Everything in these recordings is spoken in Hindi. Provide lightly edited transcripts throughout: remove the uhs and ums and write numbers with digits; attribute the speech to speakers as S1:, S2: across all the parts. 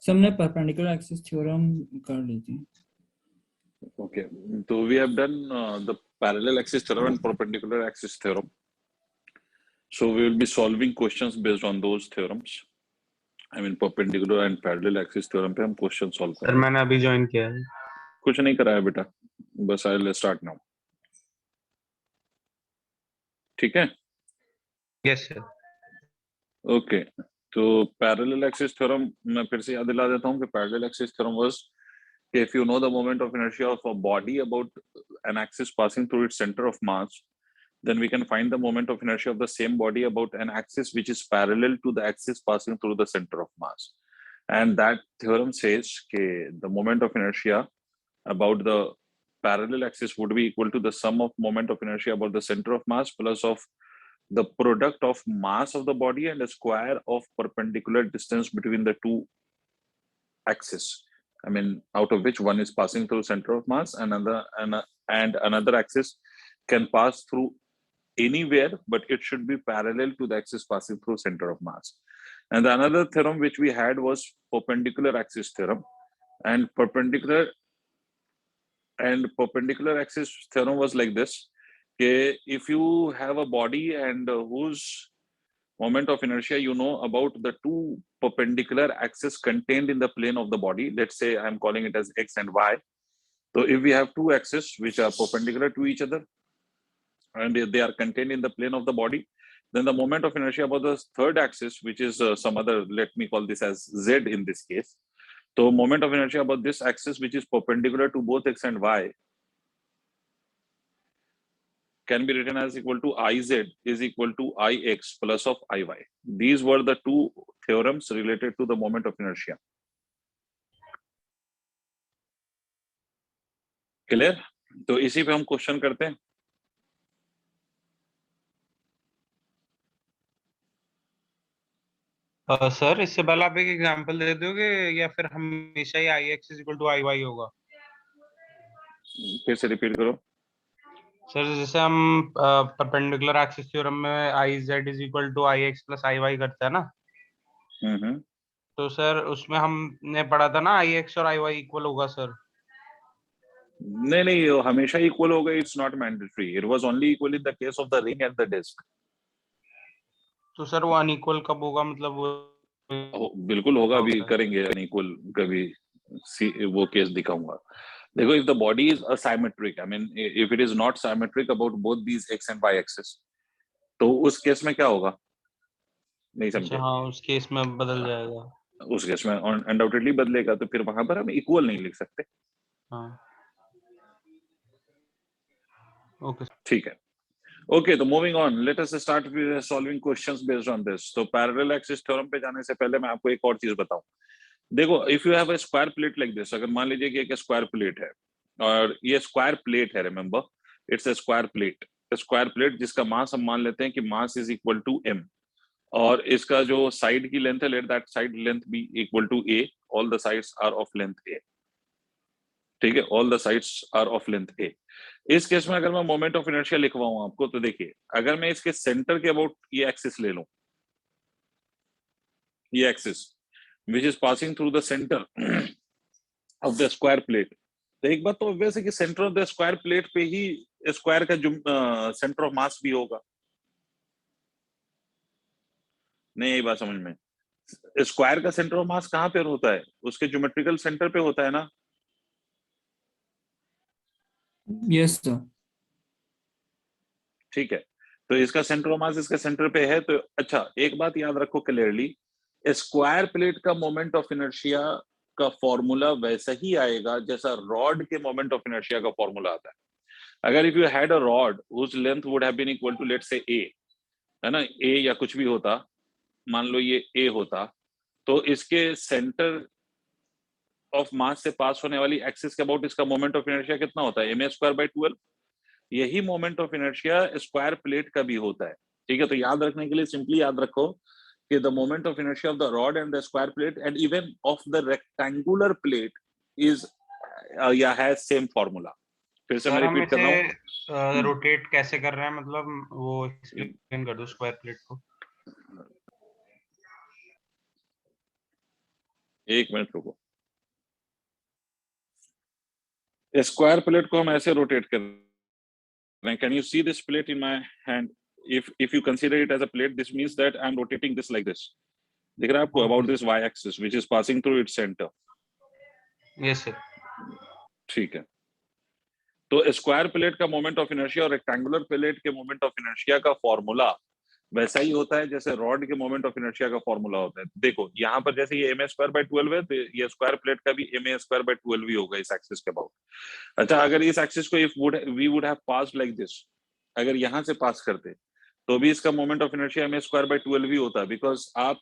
S1: सर हमने परपेंडिकुलर एक्सिस थ्योरम कर ली थी।
S2: Okay, so we have done the parallel axis theorem and perpendicular axis theorem. So we will be solving questions based on those theorems. I mean perpendicular and parallel axis theorem पे हम क्वेश्चन सॉल्व
S3: सर
S2: करेंगे।
S3: मैंने अभी ज्वाइन किया है।
S2: कुछ नहीं कराया बेटा, बस आई विल स्टार्ट नाउ। ठीक है?
S3: Yes sir.
S2: ओके, तो पैरेलल एक्सिस थ्योरम मैं फिर से याद दिला देता हूँ कि parallel axis theorem was if you know the moment of inertia of a body about an axis passing through its center of mass, then we can find the moment of inertia of the same body about an axis which is parallel to the axis passing through the center of mass. And that theorem says that the moment of inertia about the parallel axis would be equal to the sum of moment of inertia about the center of mass plus of the product of mass of the body and the square of perpendicular distance between the two axes. I mean, out of which one is passing through center of mass and another axis can pass through anywhere, but it should be parallel to the axis passing through center of mass. And the another theorem which we had was perpendicular axis theorem, and perpendicular axis theorem was like this: okay, if you have a body and whose moment of inertia you know about the two perpendicular axes contained in the plane of the body, let's say I'm calling it as x and y. So if we have two axes which are perpendicular to each other and they are contained in the plane of the body, then the moment of inertia about the third axis, which is some other, let me call this as z in this case. So moment of inertia about this axis which is perpendicular to both x and y can be written as equal to Iz is equal to Ix plus of Iy. These were the two theorems related to the moment of inertia. Clear? तो इसी पे हम क्वेश्चन करते हैं।
S3: सर इससे पहले आप एक एग्जांपल दे दोगे या फिर हमेशा ही Ix इक्वल टू Iy होगा?
S2: फिर से रिपीट करो।
S3: सर जैसे हम परपेंडिकुलर एक्सिस थ्योरम में Iz is equal to Ix plus Iy करते हैं ना, तो सर उसमें हमने पढ़ा था ना Ix और Iy इक्वल होगा सर।
S2: नहीं, हमेशा इक्वल होगा, it's not mandatory. It was only equal in the case of the ring and the disc. तो
S3: सर वो अनइक्वल कब होगा, मतलब
S2: बिल्कुल होगा, अभी करेंगे अनइक्वल कभी, वो केस दिखाऊंगा। देखो, if the body is asymmetric, I mean if it is not symmetric about both these x and y axis, तो उस केस में क्या होगा? नहीं समझे?
S3: हाँ, उस केस में बदल जाएगा।
S2: उस केस में अनडाउटेडली बदलेगा, तो फिर वहां पर हम इक्वल नहीं लिख सकते।
S3: हाँ, ओके
S2: ठीक है। ओके, तो moving on, let us start with solving questions based on this. तो पैरेलल एक्सिस थ्योरम पे जाने से पहले मैं आपको एक और चीज बताऊं। देखो, if you have a square plate like this, अगर मान लीजिए कि एक स्क्वायर प्लेट है और ये स्क्वायर प्लेट है, remember it's a square plate. Square plate जिसका मास हम मान लेते हैं कि mass is equal to m, और इसका जो साइड की लेंथ है, let that side length be equal to a, all the sides are of length a। ठीक है, all the sides are of length a। इस केस में अगर मैं मोमेंट ऑफ इनर्शिया लिखवाऊं आपको, तो देखिए, अगर मैं इसके सेंटर के अबाउट ये एक्सिस ले लूं, ये axis which is passing through the center of the square plate, तो एक बात तो ऑब्वियस है कि centre of the square plate पे ही स्क्वायर का सेंटर ऑफ मास भी होगा। नहीं, यही बात समझ में? स्क्वायर का सेंटर ऑफ मास कहां पे होता है? उसके ज्योमेट्रिकल सेंटर पे होता है ना?
S1: Yes sir.
S2: ठीक है, तो इसका सेंटर ऑफ मास इसके सेंटर पे है। तो अच्छा, एक बात याद रखो क्लियरली, स्क्वायर प्लेट का मोमेंट ऑफ इनर्शिया का फॉर्मूला वैसा ही आएगा जैसा रॉड के मोमेंट ऑफ इनर्शिया का फॉर्मूला आता है। अगर if you had a rod whose length would have been equal to, let's say a, है ना, a या कुछ भी होता, मान लो ये a होता, तो इसके सेंटर ऑफ मास से पास होने वाली एक्सिस के अबाउट इसका मोमेंट ऑफ इनर्शिया कितना होता है? ma²/12। यही moment of inertia square plate का भी होता है। ठीक है, तो याद रखने के लिए सिंपली याद रखो कि the moment of inertia of the rod and the square plate and even of the rectangular plate is या हैज सेम फॉर्मूला। फिर से मैं रिपीट कर रहा हूँ।
S3: रोटेट कैसे कर रहे हैं, मतलब वो एक्सप्लेन कर दो स्क्वायर प्लेट को।
S2: एक मिनट रुको। स्क्वायर प्लेट को हम ऐसे रोटेट कर रहे हैं। Can you see this plate in my hand? if you consider it as a plate, this means that I'm rotating this like this. दिख रहा है आपको? About this y axis which is passing through its center.
S3: Yes sir.
S2: ठीक है। तो स्क्वायर प्लेट का मोमेंट ऑफ इनर्शिया और रेक्टेंगुलर प्लेट के मोमेंट ऑफ इनर्शिया का फॉर्मूला वैसा ही होता है जैसे रॉड के मोमेंट ऑफ इनर्शिया का फॉर्मूला होता है। देखो यहाँ पर जैसे ये ma² by 12 है, तो ये स्क्वायर प्लेट का भी ma² by 12 ही होगा इस एक्सिस के अबाउट। अच्छा, अगर इस एक्सिस को if we would have passed like this, अगर यहाँ से पास करते तो भी इसका moment of inertia ma² by 12 ही होता है, बिकॉज आप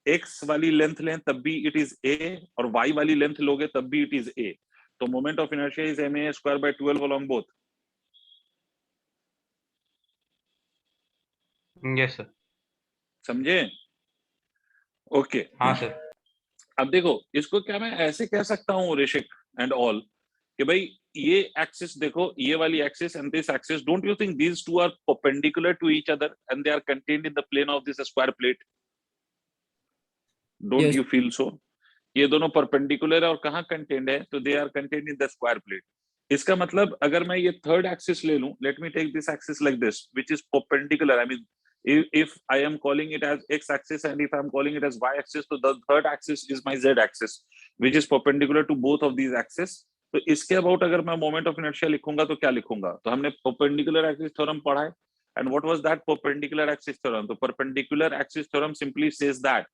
S2: x वाली लेंथ लें तब भी इट इज a, और y वाली लेंथ लोगे तब भी इट इज a। तो moment of inertia is ma² by 12 along both.
S3: Yes sir.
S2: समझे? ओके।
S3: हाँ सर।
S2: अब देखो, इसको क्या मैं ऐसे कह सकता हूँ ऋषिक एंड ऑल कि भाई ये एक्सिस देखो, ये वाली axis and this axis, don't you think these two are perpendicular to each other and they are contained in the plane of this square plate? Don't
S1: Yes.
S2: You feel so? ये दोनों परपेंडिकुलर है और कहाँ कंटेन्ड है? तो they are contained in the square plate. इसका मतलब अगर मैं ये थर्ड एक्सिस ले लूं, let me take this axis like this which is perpendicular, I mean if I am calling it as x axis and if I am calling it as y axis, so the third axis is my z axis which is perpendicular to both of these axes. तो इसके अबाउट अगर मैं मोमेंट ऑफ इनर्शिया लिखूंगा तो क्या लिखूंगा? तो हमने परपेंडिकुलर एक्सिस थ्योरम पढ़ा है, and what was that perpendicular axis theorem? तो perpendicular axis theorem simply says that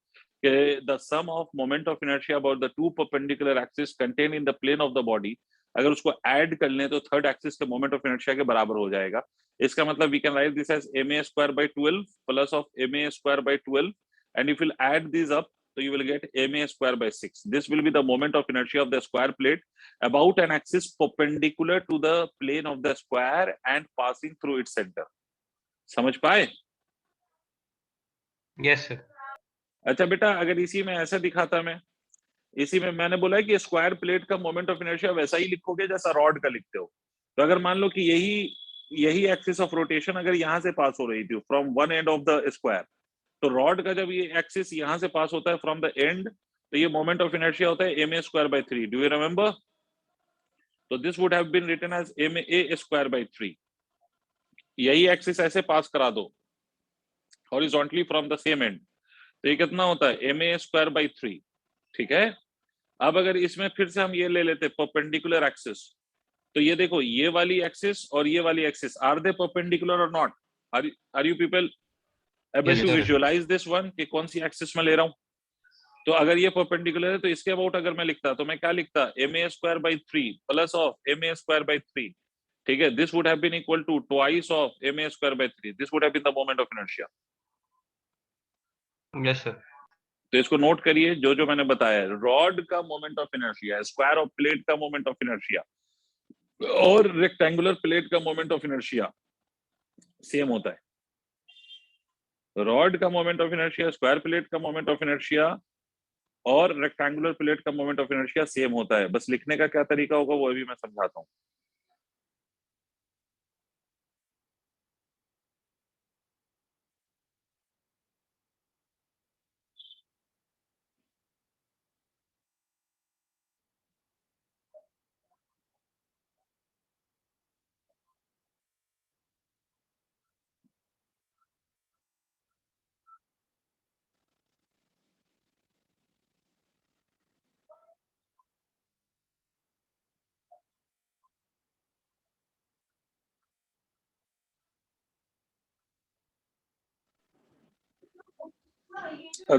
S2: the sum of moment of inertia about the two perpendicular axes contained in the plane of the body, अगर उसको ऐड कर लें तो थर्ड एक्सिस के मोमेंट ऑफ इनर्शिया के बराबर हो जाएगा। इसका मतलब we can write this as ma² by 12 plus of ma²by 12, and if will add this up so you will get ma²by 6. This will be the moment of inertia of the square plate about an axis perpendicular to the plane of the square and passing through its center. समझ पाए?
S3: Yes sir.
S2: अच्छा बेटा, अगर इसी में ऐसा दिखाता मैं, इसी में मैंने बोला है कि स्क्वायर प्लेट का मोमेंट ऑफ इनर्शिया वैसा ही लिखोगे जैसा रॉड का लिखते हो। तो अगर मान लो कि यही एक्सिस ऑफ रोटेशन अगर यहाँ से पास हो रही थी from one end of the square, तो रॉड का जब ये एक्सिस यहाँ से पास होता है फ्रॉम द एंड, तो ये मोमेंट ऑफ इनर्शिया होता है ma²by 3। Do you remember? तो this would have been written as ma²by 3। यही एक्सिस ऐसे पास करा दो horizontally from the same end, तो ये कितना होता है? ma²by 3। ठीक है। अब अगर इसमें फिर से हम ये ले लेते परपेंडिकुलर एक्सिस, तो ये देखो, ये वाली एक्सिस और ये वाली एक्सिस, आर दे परपेंडिकुलर और not? Are you people able to visualise this one कि कौन सी एक्सिस में ले रहा हूं? तो अगर ये परपेंडिकुलर है तो इसके अबाउट अगर मैं लिखता तो मैं क्या लिखता? ma²by 3 plus of ma²by 3। ठीक है, this would have been equal to twice of ma²by 3। This would have been the moment of inertia.
S3: Yes sir.
S2: तो इसको नोट करिए, जो जो मैंने बताया, रॉड का moment of inertia, square of plate का मोमेंट ऑफ इनर्शिया और रेक्टेंगुलर प्लेट का मोमेंट ऑफ इनर्शिया सेम होता है। रॉड का moment of inertia, square plate का मोमेंट ऑफ इनर्शिया और रेक्टेंगुलर प्लेट का मोमेंट ऑफ इनर्शिया सेम होता है। बस लिखने का क्या तरीका होगा वो अभी मैं समझाता हूँ।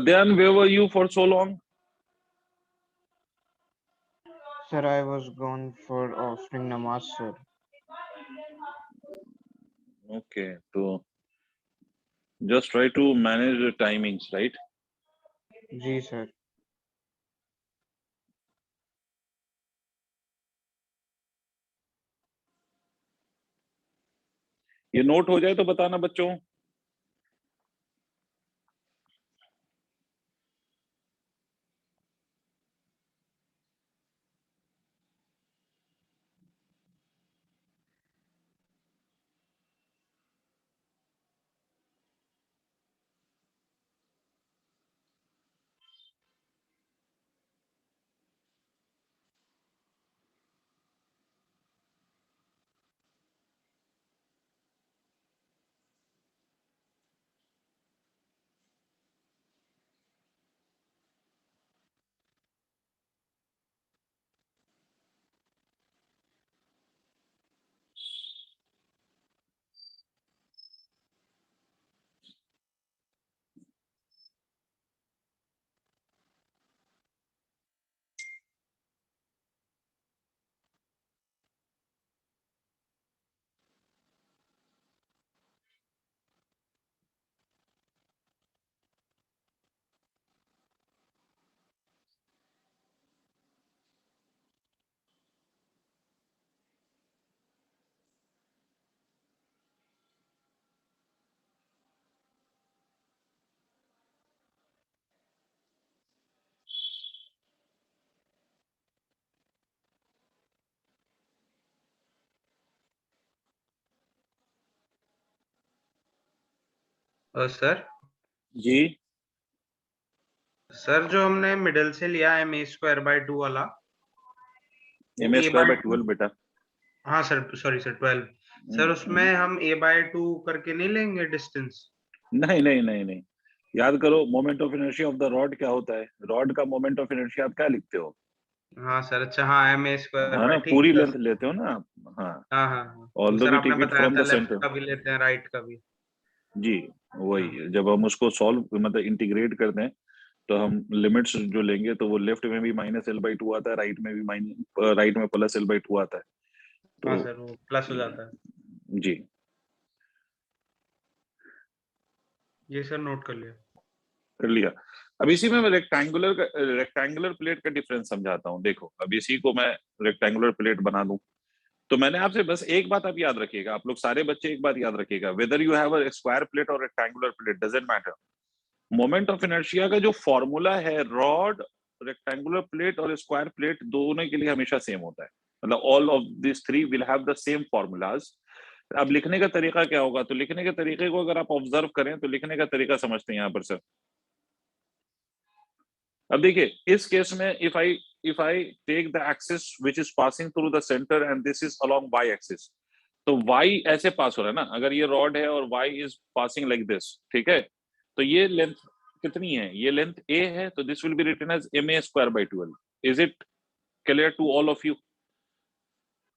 S2: Then where were you for so long?
S4: Sir, I was gone for offering namaz, sir.
S2: Okay, so just try to manage the timings, right?
S4: Ji, sir.
S2: ये नोट हो जाए तो बताना बच्चों।
S3: सर
S2: जी
S3: सर जो हमने मिडल से लिया एम ए स्क्वायर बाय 2 वाला, वो
S2: M A
S3: A
S2: square
S3: by
S2: by
S3: 2।
S2: 12 बेटा।
S3: हाँ सर, सॉरी सर, 12। सर उसमें हम ए बाय 2 करके नहीं लेंगे डिस्टेंस?
S2: नहीं नहीं नहीं नहीं, याद करो moment of inertia of the rod क्या होता है, रॉड का मोमेंट ऑफ इनर्शिया आप क्या लिखते हो,
S3: हाँ सर, अच्छा, हाँ एम ए स्क्वायर
S2: है
S3: बाय,
S2: ना,
S3: ठीक
S2: पूरी
S3: है
S2: लेंथ
S3: सर।
S2: लेते हो ना आप। हाँ,
S3: हाँ हाँ हाँ, वो
S2: ऑल्दो
S3: सर
S2: वी
S3: आपने
S2: टेक इट
S3: बताया
S2: फ्रॉम
S3: था,
S2: द
S3: लेफ्ट
S2: सेंटर।
S3: का भी लेते हैं, राइट का भी।
S2: जी,
S3: हाँ
S2: वही जब हम उसको सॉल्व मतलब इंटीग्रेट करते हैं तो हम लिमिट्स जो लेंगे तो वो लेफ्ट में भी -L/2 आता है, राइट में भी राइट में +L/2 आता है।
S3: हाँ
S2: तो
S3: सर, वो प्लस हो जाता है।
S2: जी,
S3: ये सर नोट कर लिया।
S2: कर लिया। अब इसी में मैं रेक्टेंगुलर प्लेट का डिफरेंस समझाता हूँ। देखो अब इसी को मैं रेक्टेंगुलर प्लेट बना दूं तो मैंने आपसे बस एक बात आप याद रखिएगा, आप लोग सारे बच्चे एक बात याद रखिएगा, whether you have a square plate और rectangular plate doesn't matter, moment of inertia का जो फॉर्मूला है रॉड, रेक्टेंगुलर प्लेट और स्क्वायर प्लेट दोनों के लिए हमेशा सेम होता है, मतलब all of this three will have the same formulas. अब लिखने का तरीका क्या होगा, तो लिखने के तरीके को अगर आप ऑब्जर्व करें तो लिखने का तरीका समझते हैं यहाँ पर सर। अब देखिए इस केस में if I take the axis which is passing through the center and this is along y axis, तो y ऐसे पास हो रहा है ना, अगर ये रॉड है और y is passing like this, ठीक है, तो ये लेंथ कितनी है, ये लेंथ a है, तो this will be written as ma square by 12। is it clear to all of you?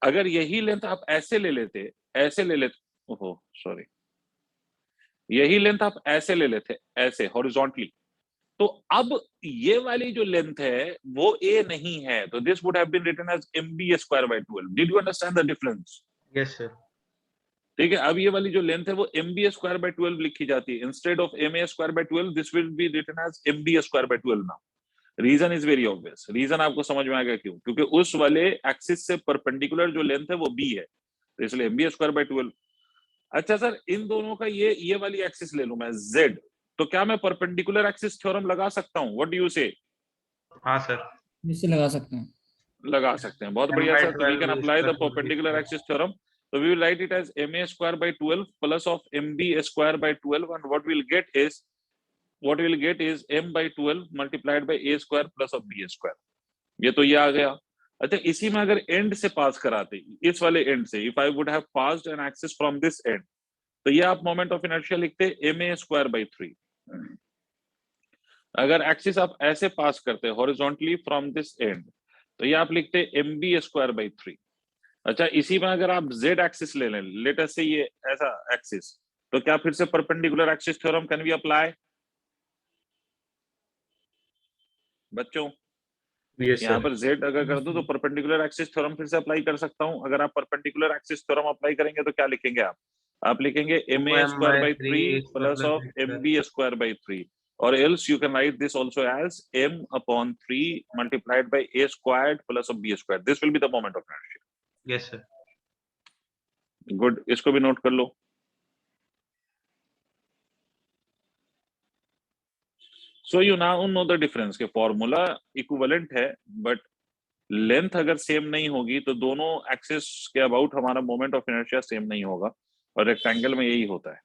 S2: अगर यही लेंथ आप ऐसे ले लेते, ओहो सॉरी, यही लेंथ आप ऐसे ले लेते, ऐसे हॉरिजॉन्टली, तो अब ये वाली जो लेंथ है वो a नहीं है, तो this would have been written as mb square by 12। Did you understand the difference?
S3: Yes sir.
S2: ठीक है, अब ये वाली जो लेंथ है वो mb स्क्वायर बाय 12 लिखी जाती है, instead of ma square by 12 this will be written as mb square by 12 now. Reason is very obvious, reason आपको समझ में आएगा क्यों, क्योंकि उस वाले एक्सिस से परपेंडिकुलर जो लेंथ है वो b है, तो इसलिए mb स्क्वायर बाय 12। अच्छा सर, इन दोनों का ये वाली एक्सिस ले लूं मैं z, तो क्या मैं परपेंडिकुलर एक्सिस थ्योरम लगा सकता हूं? व्हाट डू यू से?
S3: हाँ सर,
S1: जिससे लगा सकते हैं।
S2: लगा सकते हैं, बहुत
S3: एम
S2: बढ़िया
S3: bye
S2: sir. So we can
S3: 12
S2: apply the
S3: square hole की
S2: perpendicular
S3: square.
S2: Axis theorem, so we will write it as ma square by 12 plus of mb square by 12, and what we'll get is m by 12 multiplied by a square plus of b square। ये तो ये आ गया। अच्छा, इसी में अगर एंड से पास कराते, इस वाले एंड से, if I would have passed an axis from this and, तो ये आप मोमेंट ऑफ इनर्शिया लिखते ma स्क्वायर बाय 3। अगर एक्सिस आप ऐसे पास करते हॉरिजॉन्टली फ्रॉम दिस एंड, तो ये आप लिखते mb स्क्वायर बाय 3। अच्छा, इसी में अगर आप z एक्सिस ले लें, लेट अस से ये ऐसा एक्सिस, तो क्या फिर से perpendicular axis theorem can be apply बच्चों?
S3: यस
S2: यहाँ
S3: सर।
S2: पर z अगर कर दो तो परपेंडिकुलर एक्सिस थ्योरम फिर से अप्लाई कर सकता हूँ। अगर आप परपेंडिकुलर एक्सिस थ्योरम अप्लाई करेंगे तो क्या लिखेंगे आप लिखेंगे ma
S3: 2m
S2: square
S3: by
S2: by
S3: 3
S2: 3
S3: a square
S2: plus
S3: plus
S2: of
S3: b square.
S2: mb square by 3, और else you can write this also as m upon 3 multiplied by a squared plus of b square. This will be the moment of inertia.
S3: Yes sir.
S2: Good, इसको भी नोट कर लो। So you now know the difference, के फॉर्मूला इक्विवेलेंट है, बट लेंथ अगर सेम नहीं होगी तो दोनों एक्सिस के अबाउट हमारा मोमेंट ऑफ इनर्शिया सेम नहीं होगा, और रेक्टेंगल में यही होता है।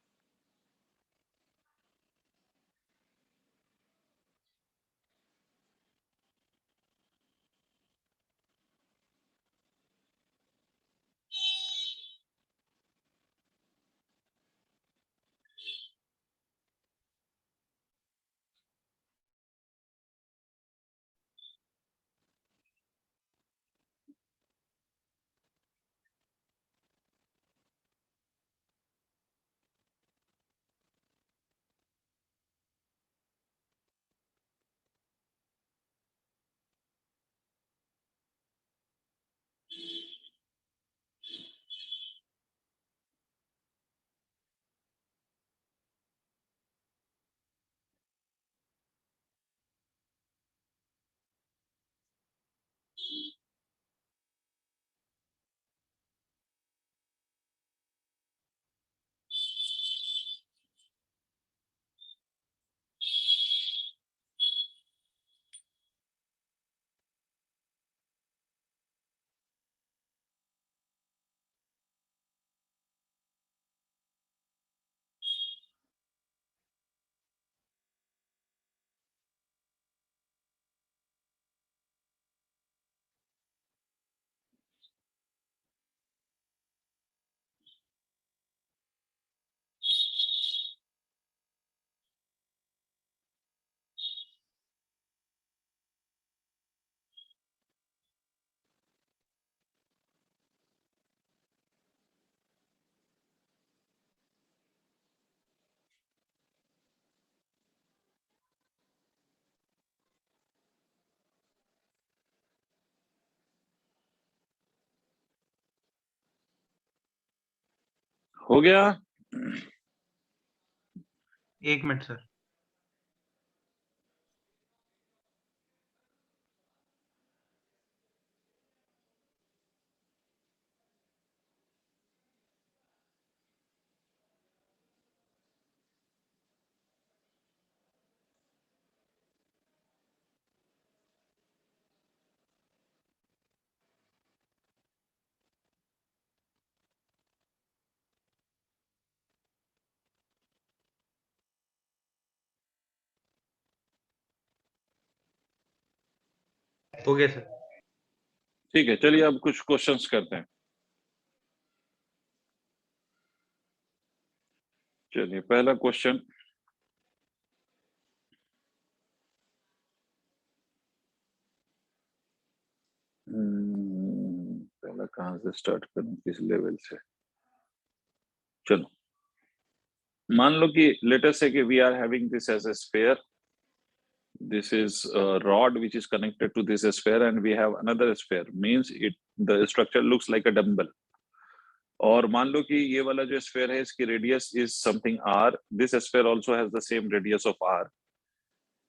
S2: हो गया?
S3: 1 मिनट सर। हो गया सर।
S2: ठीक है, चलिए अब कुछ क्वेश्चंस करते हैं। चलिए पहला क्वेश्चन, पहला कहाँ से स्टार्ट करूं, किस लेवल से? चलो, मान लो कि लेट अस से कि we are having this as a sphere, this is a rod which is connected to this sphere, and we have another sphere, means it the structure looks like a dumbbell. और मान लो कि ये वाला जो स्फीयर है इसकी radius is something r, this sphere also has the same radius of r,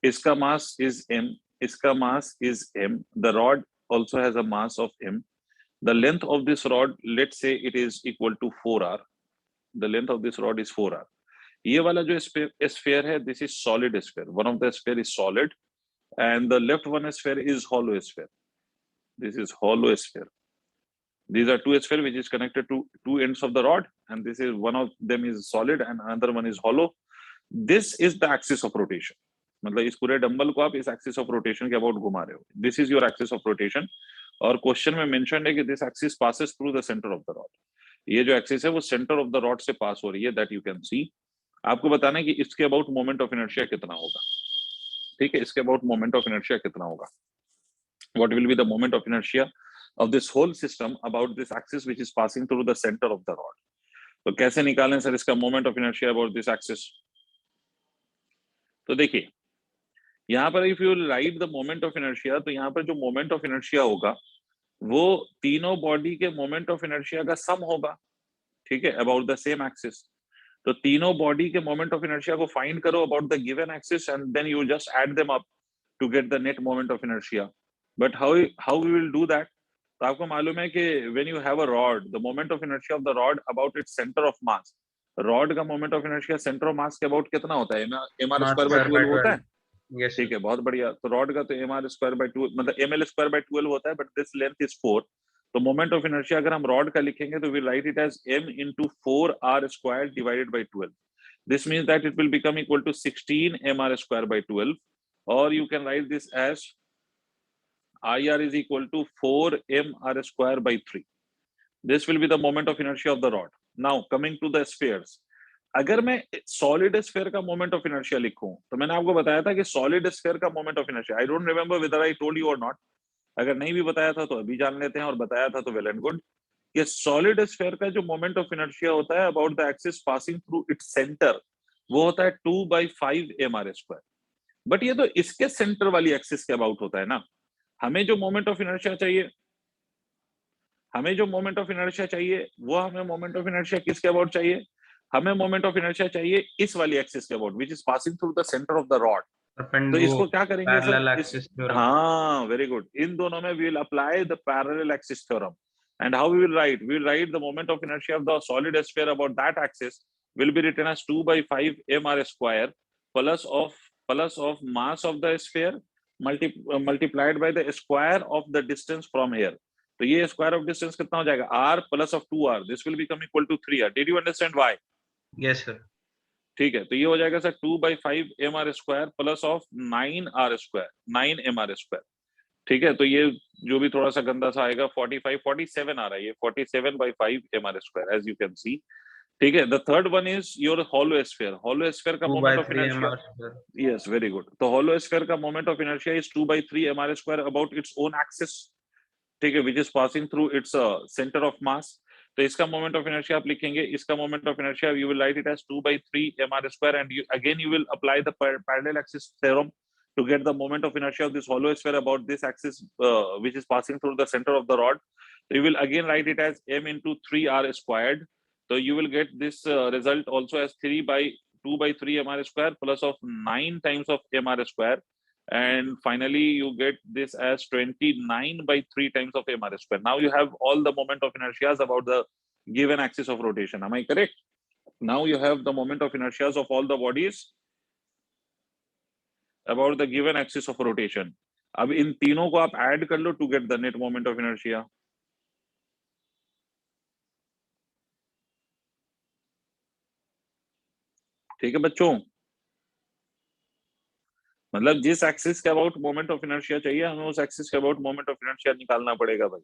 S2: इसका मास इज m, इसका mass is m, the rod also has a mass of m, the length of this rod, let's say it is equal to 4r, the length of this rod is 4r. ये वाला जो sphere है, this is solid sphere, one of the sphere is solid and the left one sphere is hollow sphere. This is hollow sphere. These are two spheres which is connected to two ends of the rod, and this is one of them is solid and another one is hollow. This is the axis of rotation. मतलब इस पूरे डंबल को आप इस एक्सिस ऑफ रोटेशन के अबाउट घुमा रहे हो. This is your axis of rotation, और क्वेश्चन में मेंशन है कि this axis passes through the centre of the rod. ये जो एक्सिस है वो सेंटर ऑफ द रॉड से पास हो रही है, दैट यू कैन सी. आपको बताना है कि इसके अबाउट मोमेंट ऑफ इनर्शिया कितना होगा. ठीक है, इसके अबाउट मोमेंट ऑफ इनर्शिया कितना होगा. What will be the moment of inertia of this whole system about this axis which is passing through the center of the rod. तो कैसे निकालें सर इसका moment of inertia about this axis? तो देखिए यहाँ पर if you write the moment of inertia, तो यहाँ पर जो moment of inertia होगा वो तीनों बॉडी के moment of inertia का सम होगा. ठीक है, about the same axis. तो तीनों बॉडी के moment of inertia को find करो about the given axis and then you just add them up to get the net moment of inertia. But how we will do that? तो आपको मालूम है कि when you have a rod, the moment of inertia of the rod about its center of mass, rod का moment of inertia center of mass के about कितना होता है? mr square by 12 होता है.
S3: yes,
S2: ठीक है, बहुत बढ़िया. तो rod का तो mr square by 2 मतलब ml square by 12 होता है, but this length is 4. तो moment of inertia अगर हम rod का लिखेंगे तो we write it as m into 4r square divided by 12. This means that it will become equal to 16 mr square by 12, or you can write this as IR is equal to 4 mr square by 3. This will be the moment of inertia of the rod. Now coming to the spheres, अगर मैं solid sphere का moment of inertia लिखूं, तो मैंने आपको बताया था कि solid sphere का moment of inertia, I don't remember whether I told you or not. अगर नहीं भी बताया था तो अभी जान लेते हैं, और बताया था तो well and good. कि solid sphere का जो moment of inertia होता है about the axis passing through its center, वो होता है 2/5 mr square. बट ये तो इसके सेंटर वाली एक्सिस के अबाउट होता है ना. हमें जो मोमेंट ऑफ इनर्शिया चाहिए, हमें जो मोमेंट ऑफ इनर्शिया चाहिए वो हमें मोमेंट ऑफ इनर्शिया किसके अबाउट चाहिए? हमें मोमेंट ऑफ इनर्शिया चाहिए इस वाली एक्सिस के about, which is passing through the centre of the rod. तो इसको क्या करेंगे सर? हाँ, वेरी गुड. इन दोनों में we will apply the parallel axis theorem. And how we will write? We will write the moment of inertia of the solid sphere about that axis will be written as 2/5 mr square plus of mass of the sphere multiplied by the square of the distance from here. तो ये square of distance कितना हो जाएगा? r plus of 2r. This will become equal to 3r. Did you understand why?
S3: yes sir.
S2: ठीक है, तो ये हो जाएगा sir 2/5 mr square plus of 9r square, 9 mr square. ठीक है, तो ये जो भी थोड़ा सा गंदा सा आएगा 47 आ रहा है, ये 47/5 mr square as you can see. ठीक है, the third one is your hollow sphere. Hollow sphere का moment of inertia, yes, very good. तो hollow sphere का moment of inertia is 2/3 mr square about its own axis. ठीक है, which is passing through its center of mass. तो इसका moment of inertia आप लिखेंगे, इसका moment of inertia you will write it as 2/3 mr square, and you will apply the parallel axis theorem to get the moment of inertia of this hollow sphere about this axis which is passing through the center of the rod. So you will again write it as m into 3r squared So you will get this result also as 3 by 2 by 3 mr square plus of 9 times of mr square, and finally you get this as 29 by 3 times of mr square. Now you have all the moment of inertias about the given axis of rotation. Am I correct? Now you have the moment of inertias of all the bodies about the given axis of rotation. अब इन तीनों को आप ऐड कर लो to get the net moment of inertia. ठीक है बच्चों, मतलब जिस एक्सिस के अबाउट मोमेंट ऑफ इनर्शिया चाहिए हमें उस एक्सिस के अबाउट मोमेंट ऑफ इनर्शिया निकालना पड़ेगा भाई.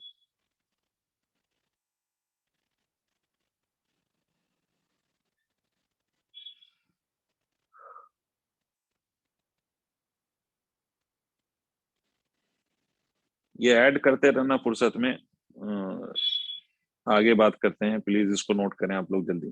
S2: ये ऐड करते रहना फुर्सत में. आगे बात करते हैं, प्लीज इसको नोट करें आप लोग जल्दी.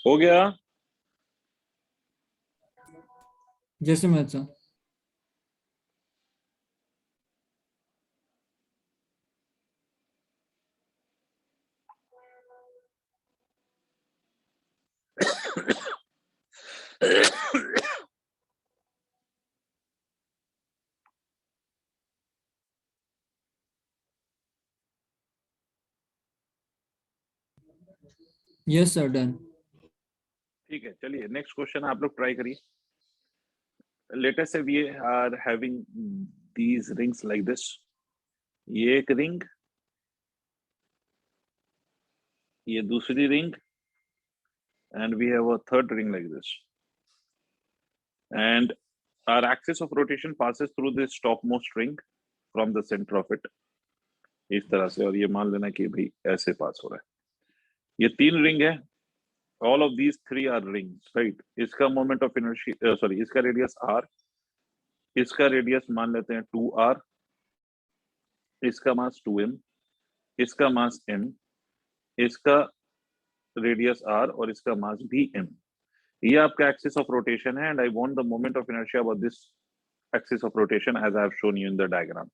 S2: हो गया.
S1: जैसे मैं था. Yes sir, done.
S2: ठीक है, चलिए नेक्स्ट क्वेश्चन आप लोग ट्राई करिए. Let us say we are having these rings like this. ये एक रिंग, ये दूसरी ring, and we have a third ring like this, and our axis of rotation passes through this topmost ring from the center of it इस तरह से, और ये मान लेना कि भाई ऐसे पास हो रहा है. ये 3 रिंग है. all of these 3 are rings, right? इसका मोमेंट ऑफ इनर्शिया सॉरी इसका रेडियस r, इसका रेडियस मान लेते हैं 2r, इसका मास 2m, इसका मास m, इसका रेडियस r और इसका मास भी m. ये आपका एक्सिस ऑफ रोटेशन है, and I want the moment of inertia about this axis of rotation as I have shown you in the diagram.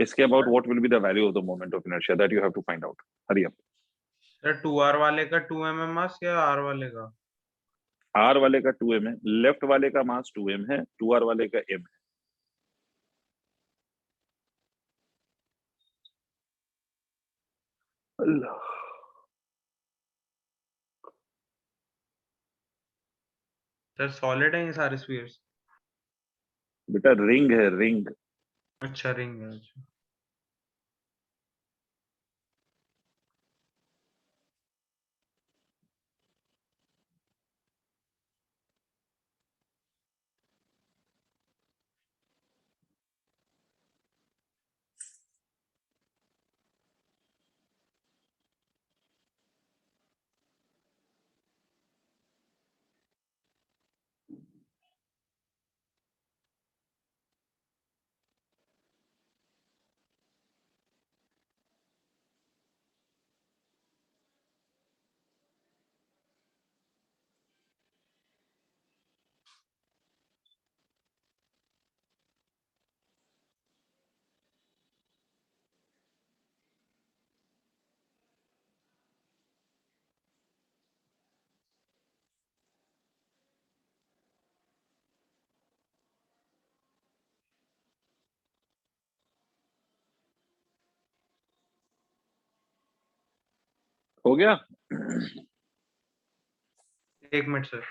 S2: इसके about what will be the value of the moment of inertia that you have to find out. Hurry up.
S3: Sir 2r वाले का 2m है मास या r वाले का?
S2: r वाले का 2m है, लेफ्ट वाले का मास 2m है, 2r वाले का m है. अल्लाह.
S3: सर सॉलिड है ये सारे स्फीयर्स?
S2: बेटा रिंग है, रिंग.
S3: अच्छा रिंग है. अच्छा
S2: हो गया?
S3: एक मिनट सर।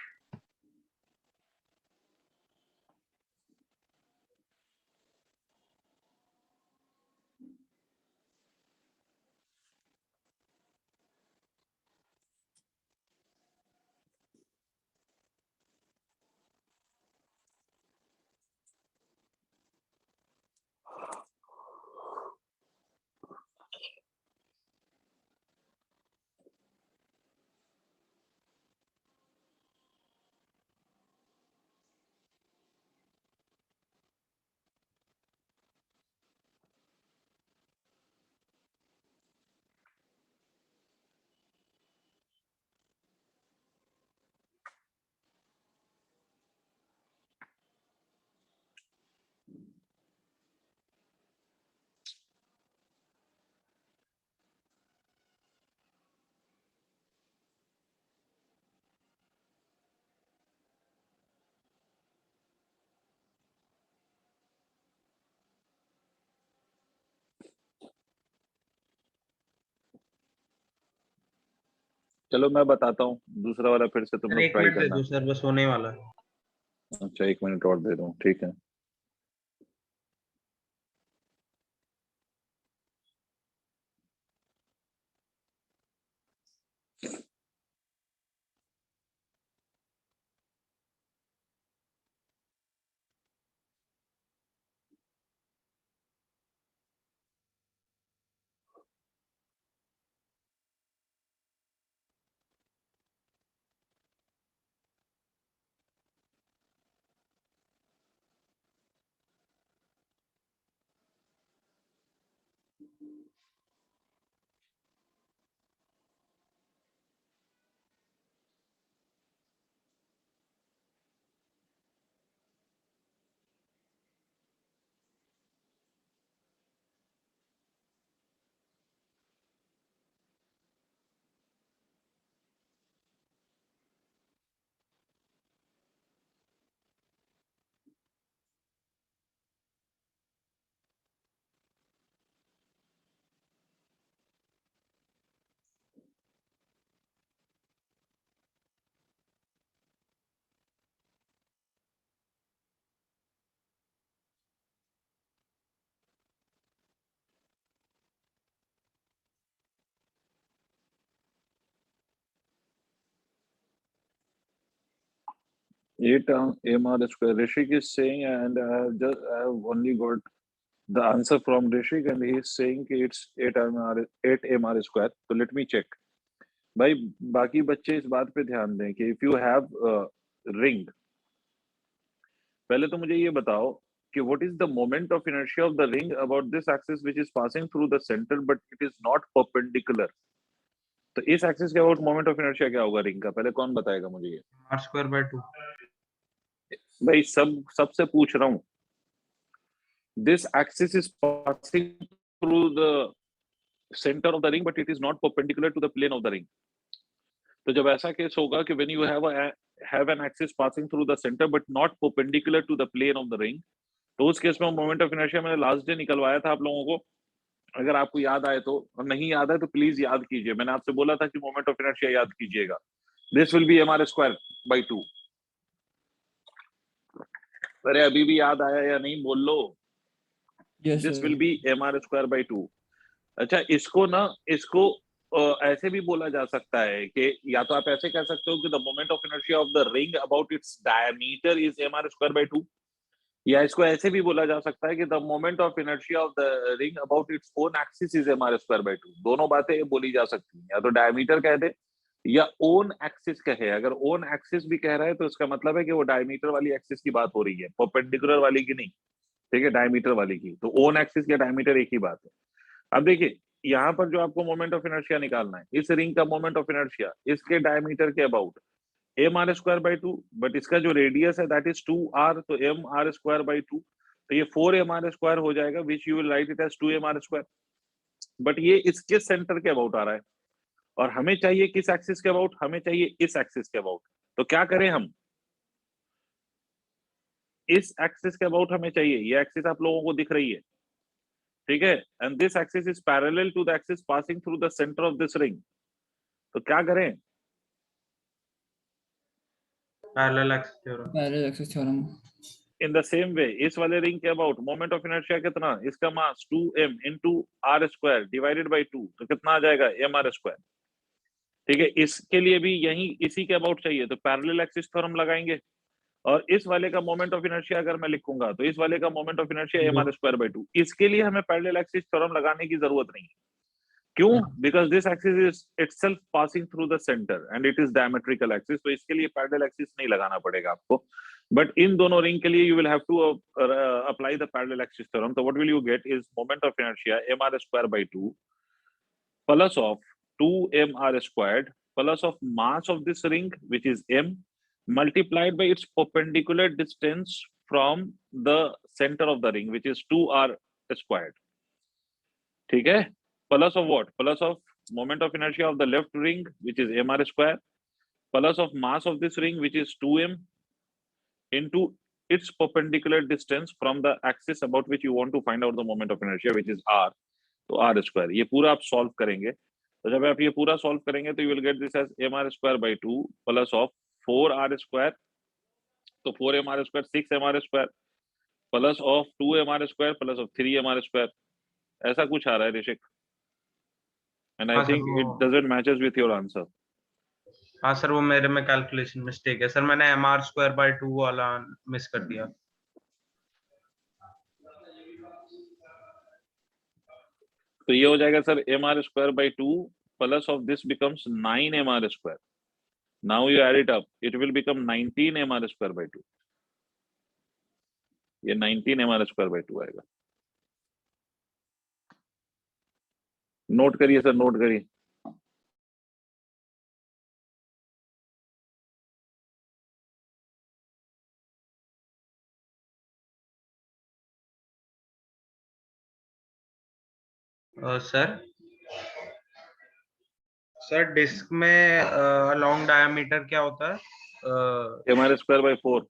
S2: चलो मैं बताता हूँ, दूसरा वाला फिर से तुम
S3: सर
S2: लोग
S3: एक
S2: ट्राई
S3: मिनट दे
S2: करना।
S3: दो सर, बस होने वाला है।
S2: अच्छा 1 मिनट और दे दूँ, ठीक है। Eight MR square. Rishik is saying, and I have only got the answer from Rishik, and he is saying कि it's 8 MR square. So let me check. भाई बाकी बच्चे इस बात पे ध्यान दें कि if you have ring, पहले तो मुझे ये बताओ कि what is the moment of inertia of the ring about this axis which is passing through the center but it is not perpendicular. तो इस एक्सिस के अबाउट मोमेंट ऑफ इनर्शिया क्या होगा रिंग का? पहले कौन बताएगा मुझे ये?
S3: r²/2।
S2: भाई सबसे पूछ रहा हूँ। This axis is passing through the center of the ring but it is not perpendicular to the plane of the ring. तो जब ऐसा केस होगा कि when you have an axis passing through the center but not perpendicular to the plane of the ring, तो उस केस में मोमेंट ऑफ इनर्शिया मैंने लास्ट डे निकलवाया था आप लोगों को। अगर आपको याद आए तो, और नहीं याद है तो प्लीज याद कीजिए। मैंने आपसे बोला था कि मोमेंट ऑफ इनर्शिया याद कीजिएगा। This will B mr²/2। अरे अभी भी याद आया या नहीं बोल लो।
S1: Yes,
S2: this
S1: sir.
S2: Will be mr²/2। अच्छा इसको ऐसे भी बोला जा सकता है कि या तो आप ऐसे कह सकते हो कि the moment of inertia of the ring about its diameter is mr²/2, या इसको ऐसे भी बोला जा सकता है कि the moment of inertia of the ring about its own axis is mr²/2। दोनों बातें बोली जा सकती हैं, या तो डायमीटर कह दे या ओन एक्सिस कहे। अगर ओन एक्सिस भी कह रहा है तो इसका मतलब है कि वो डायमीटर वाली एक्सिस की बात हो रही है, परपेंडिकुलर वाली की नहीं। ठीक है, डायमीटर वाली की। तो ओन एक्सिस या डायमीटर एक ही बात है। अब देखिए यहाँ पर जो आपको मोमेंट ऑफ इनर्शिया निकालना है, इस रिंग का मोमेंट ऑफ इनर्शिया इसके डायमीटर के अबाउट mr²/2, बट इसका जो रेडियस है दैट इज 2r, तो mr²/2, तो ये 4mr² हो जाएगा, which you will write it as 2mr²। But ये इसके सेंटर के अबाउट आ रहा है और हमें चाहिए किस एक्सिस के अबाउट? हमें चाहिए इस एक्सिस के अबाउट। तो क्या करें हम? इस एक्सिस के अबाउट हमें चाहिए। ये एक्सिस आप लोगों को दिख रही है, ठीक है, and this axis is parallel to the axis passing through the centre of this ring. तो क्या करें?
S3: Parallel axis theorem.
S1: Parallel axis theorem.
S2: In the same way इस वाले रिंग के अबाउट मोमेंट ऑफ इनर्शिया कितना, इसका mass 2m into r square divided by 2, तो कितना आ जाएगा mr स्क्वायर। ठीक है, इसके लिए भी यही इसी के अबाउट चाहिए, तो पैरेलल एक्सिस थ्योरम लगाएंगे। और इस वाले का मोमेंट ऑफ इनर्शिया अगर मैं लिखूंगा तो इस वाले का moment of inertia mr square by 2। इसके लिए हमें पैरेलल एक्सिस थ्योरम लगाने की जरूरत नहीं है। क्यों? Because this axis is itself passing through the centre and it is diametrical axis, तो इसके लिए पैरेलल एक्सिस नहीं लगाना पड़ेगा आपको। बट इन दोनों रिंग के लिए you will have to apply the parallel axis theorem. तो what will you get is moment of inertia mr square by 2 plus of 2mr squared plus of mass of this ring which is m multiplied by its perpendicular distance from the center of the ring which is 2r squared. ठीक है, plus of what? Plus of moment of inertia of the left ring which is mr square plus of mass of this ring which is 2m into its perpendicular distance from the axis about which you want to find out the moment of inertia which is r, तो r square। ये पूरा आप सॉल्व करेंगे, तो जब आप ये पूरा सॉल्व करेंगे तो you will get this as mr square by 2 plus of 4r square, तो 4mr square 6mr square plus of 2mr square plus of 3mr square। ऐसा कुछ आ रहा है ऋषिक, एंड आई
S3: हाँ सर
S2: थिंक इट
S3: वो
S2: doesn't matches with your answer.
S3: हाँ सर वो मेरे में कैलकुलेशन मिस्टेक है सर, मैंने mr स्क्वायर बाय 2 वाला मिस कर दिया।
S2: तो ये हो जाएगा sir mr square by 2 plus of this becomes 9mr square। Now you add it up, it will become 19mr square by 2। ये 19mr square by 2 आएगा। नोट करिए सर, नोट करिए।
S3: सर सर डिस्क में लॉन्ग डायमीटर क्या होता है?
S2: mr square by 4।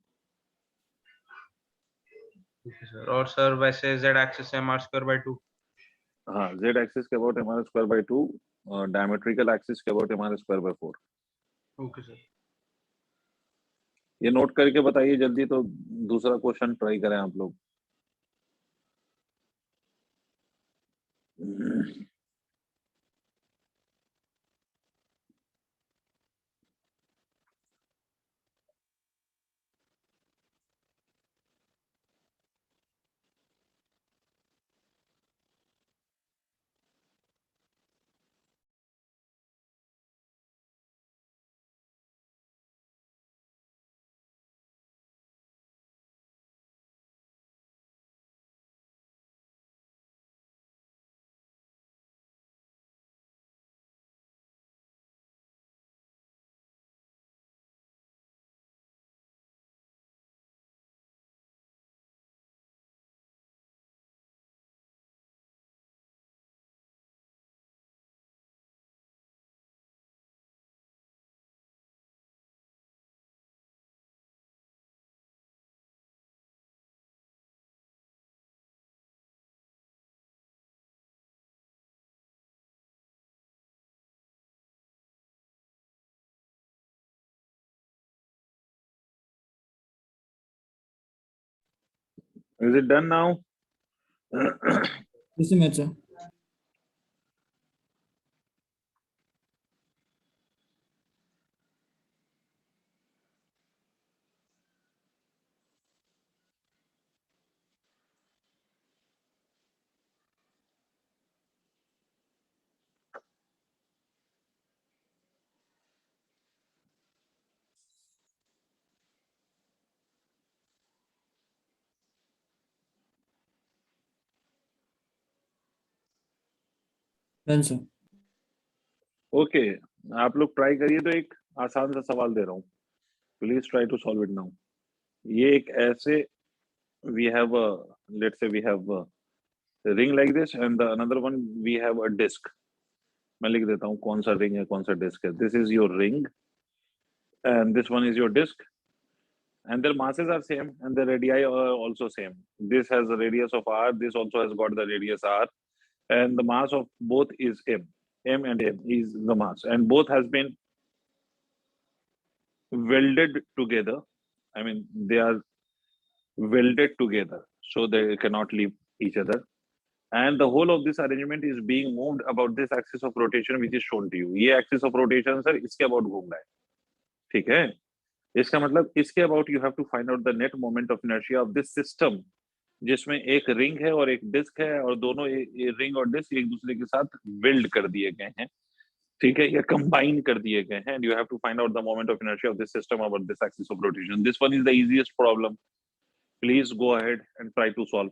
S3: सर और सर वैसे z axis mr square by 2।
S2: हाँ, z एक्सिस के अबाउट mr square by 2 और डायमेट्रिकल एक्सिस के about mr square by 4।
S3: Okay sir.
S2: ये नोट करके बताइए जल्दी, तो दूसरा क्वेश्चन ट्राई करें आप लोग। Is it done now?
S1: Just a minute, sir. Done, sir.
S2: Okay, आप लोग ट्राई करिए। तो एक आसान सा सवाल दे रहा हूँ, please try to solve it now. ये एक ऐसे we have let's say we have ring like this and the another one we have a disc. मैं लिख देता हूँ कौन सा रिंग है कौन सा डिस्क है। This is your ring and this one is your disk, and their masses are same and the radii are also same. This has a radius of r, this also has got the radius r, and the mass of both is m. M and M is the mass, and both has been welded together. I mean, they are welded together, so they cannot leave each other. And the whole of this arrangement is being moved about this axis of rotation, which is shown to you. ये axis of rotation सर इसके about घूम रहा है, ठीक है? इसका मतलब इसके about you have to find out the net moment of inertia of this system, जिसमें एक रिंग है और एक डिस्क है, और दोनों रिंग और डिस्क एक दूसरे के साथ वेल्ड कर दिए गए हैं, ठीक है, या कंबाइन कर दिए गए हैं. And you have to find out the moment of inertia of this system about this axis of rotation. This one is the easiest problem. Please go ahead and try to solve.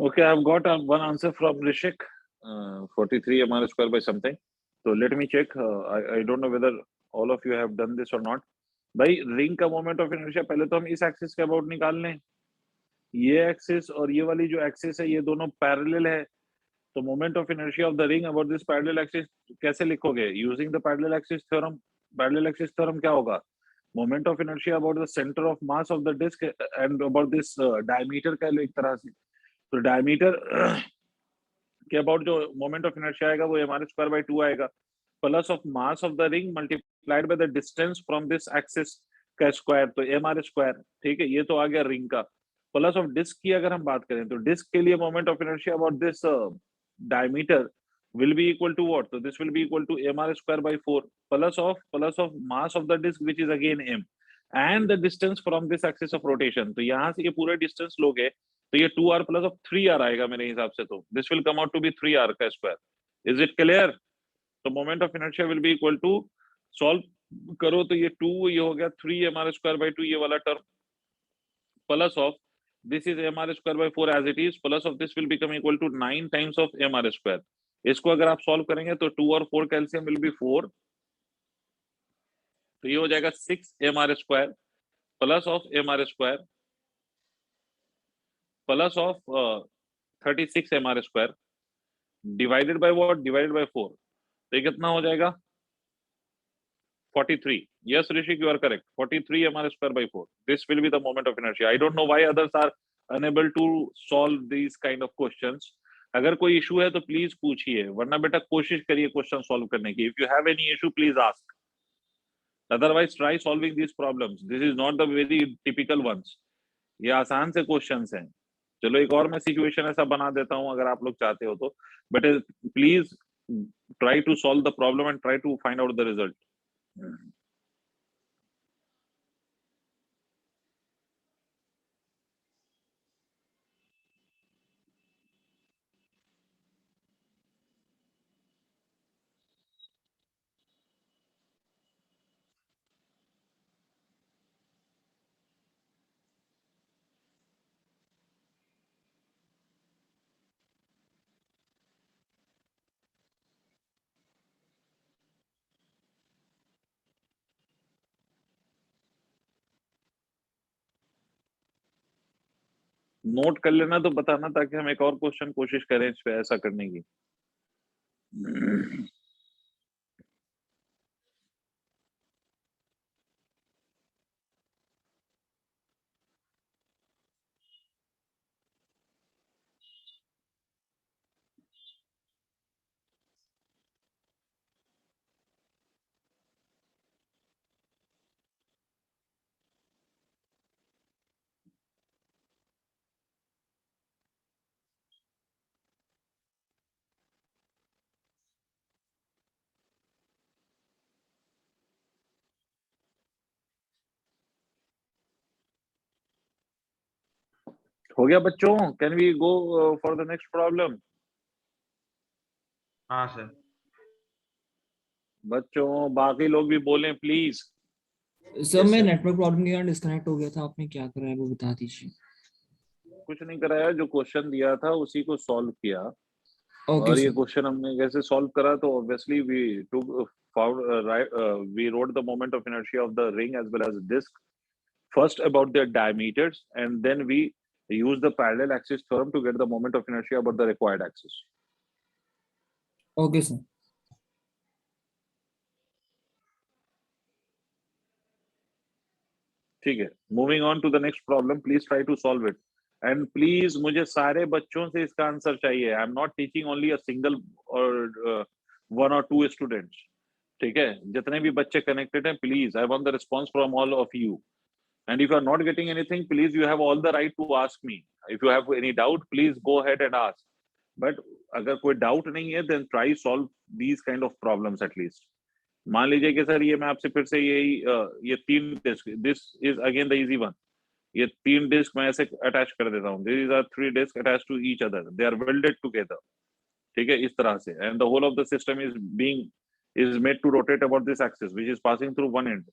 S2: Okay, I've got one answer from Rishik, 43 mr square by something. So let me check. I don't know whether all of you have done this or not. भाई रिंग का मोमेंट ऑफ इनर्शिया पहले तो हम इस एक्सिस के अबाउट निकाल लें. ये एक्सिस और ये वाली जो एक्सिस है ये दोनों पैरेलल है, तो moment of inertia of the ring about this parallel axis कैसे लिखोगे? Using the parallel axis theorem. Parallel axis theorem क्या होगा? Moment of inertia about the centre of mass of the disc and about this diameter कह लो एक तरह से. तो डायमीटर के अबाउट जो मोमेंट ऑफ इनर्शिया आएगा वो एम आर स्क्वायर बाई 2 आएगा, plus of mass of the ring multiplied by the distance from this axis का स्क्वायर, तो एम आर स्क्वायर. ठीक है, ये तो आ गया रिंग का. प्लस ऑफ डिस्क की अगर हम बात करें तो डिस्क के लिए moment of inertia about this diameter will be equal to what? So this will be equal to mr square by 4 plus of mass of the disk which is again m and the distance from this axis of rotation. तो यहाँ से ये पूरा डिस्टेंस लोगे तो ये 2r plus of 3r आएगा मेरे हिसाब से. तो this will come out to be 3r का स्क्वायर. Is it clear? तो moment of inertia will be equal to, solve करो तो ये 2 ये हो गया 3 mr square by 2 ये वाला term, plus of this is mr square by 4 as it is, plus of this will become equal to 9 times of mr square. इसको अगर आप सॉल्व करेंगे तो 2 और 4 कैल्शियम विल बी 4, तो ये हो जाएगा 6 mr square plus of mr square plus of 36 mr square divided by what? Divided by 4. तो ये कितना हो जाएगा? 43. Yes, Rishik, you are correct. 43 mr square by 4. This will be the moment of inertia. I don't know why others are unable to solve these kind of questions. अगर कोई इशू है तो प्लीज पूछिए, वरना बेटा कोशिश करिए क्वेश्चन सॉल्व करने की. If you have any issue please ask, otherwise try solving this problems. This is not the very typical ones. ये आसान से क्वेश्चंस हैं. चलो एक और मैं सिचुएशन ऐसा बना देता हूं अगर आप लोग चाहते हो तो, but please try to solve the problem and try to find out the result. Note कर लेना तो बताना, ताकि हम एक और क्वेश्चन कोशिश करें इस पे ऐसा करने की। हो गया बच्चों? Can we go for the next problem?
S3: हाँ सर।
S2: बच्चों बाकी लोग भी बोलें प्लीज।
S1: सर
S2: Yes,
S1: मैं
S2: sir.
S1: नेटवर्क प्रॉब्लम के कारण डिस्कनेक्ट हो गया था, आपने क्या करा है वो बता दीजिए।
S2: कुछ नहीं कराया, जो क्वेश्चन दिया था उसी को सॉल्व किया।
S1: ओके
S2: और ये
S1: सर।
S2: क्वेश्चन हमने कैसे सॉल्व करा, तो obviously we took we wrote the moment of inertia of the ring as well as disk first about their diameters, and then we use the parallel axis theorem to get the moment of inertia about the required axis.
S1: Okay sir.
S2: ठीक है, moving on to the next problem, please try to solve it. And please मुझे सारे बच्चों से इसका आंसर चाहिए। I am not teaching only a single or one or two students. ठीक है, जितने भी बच्चे कनेक्टेड हैं, please I want the response from all of you. And if you are not getting anything, please, you have all the right to ask me. If you have any doubt, please go ahead and ask. But अगर कोई डाउट नहीं है, then try solve these kind of problems at least. मान लीजिए कि सर ये मैं आपसे फिर से यही ये 3 disc, this is again the easy one. ये 3 डिस्क मैं ऐसे अटैच कर देता हूँ, this are 3 disc attach to each other, they are welded together. ठीक है, इस तरह से, and the whole of the system is made to rotate about this axis, which is passing through one end.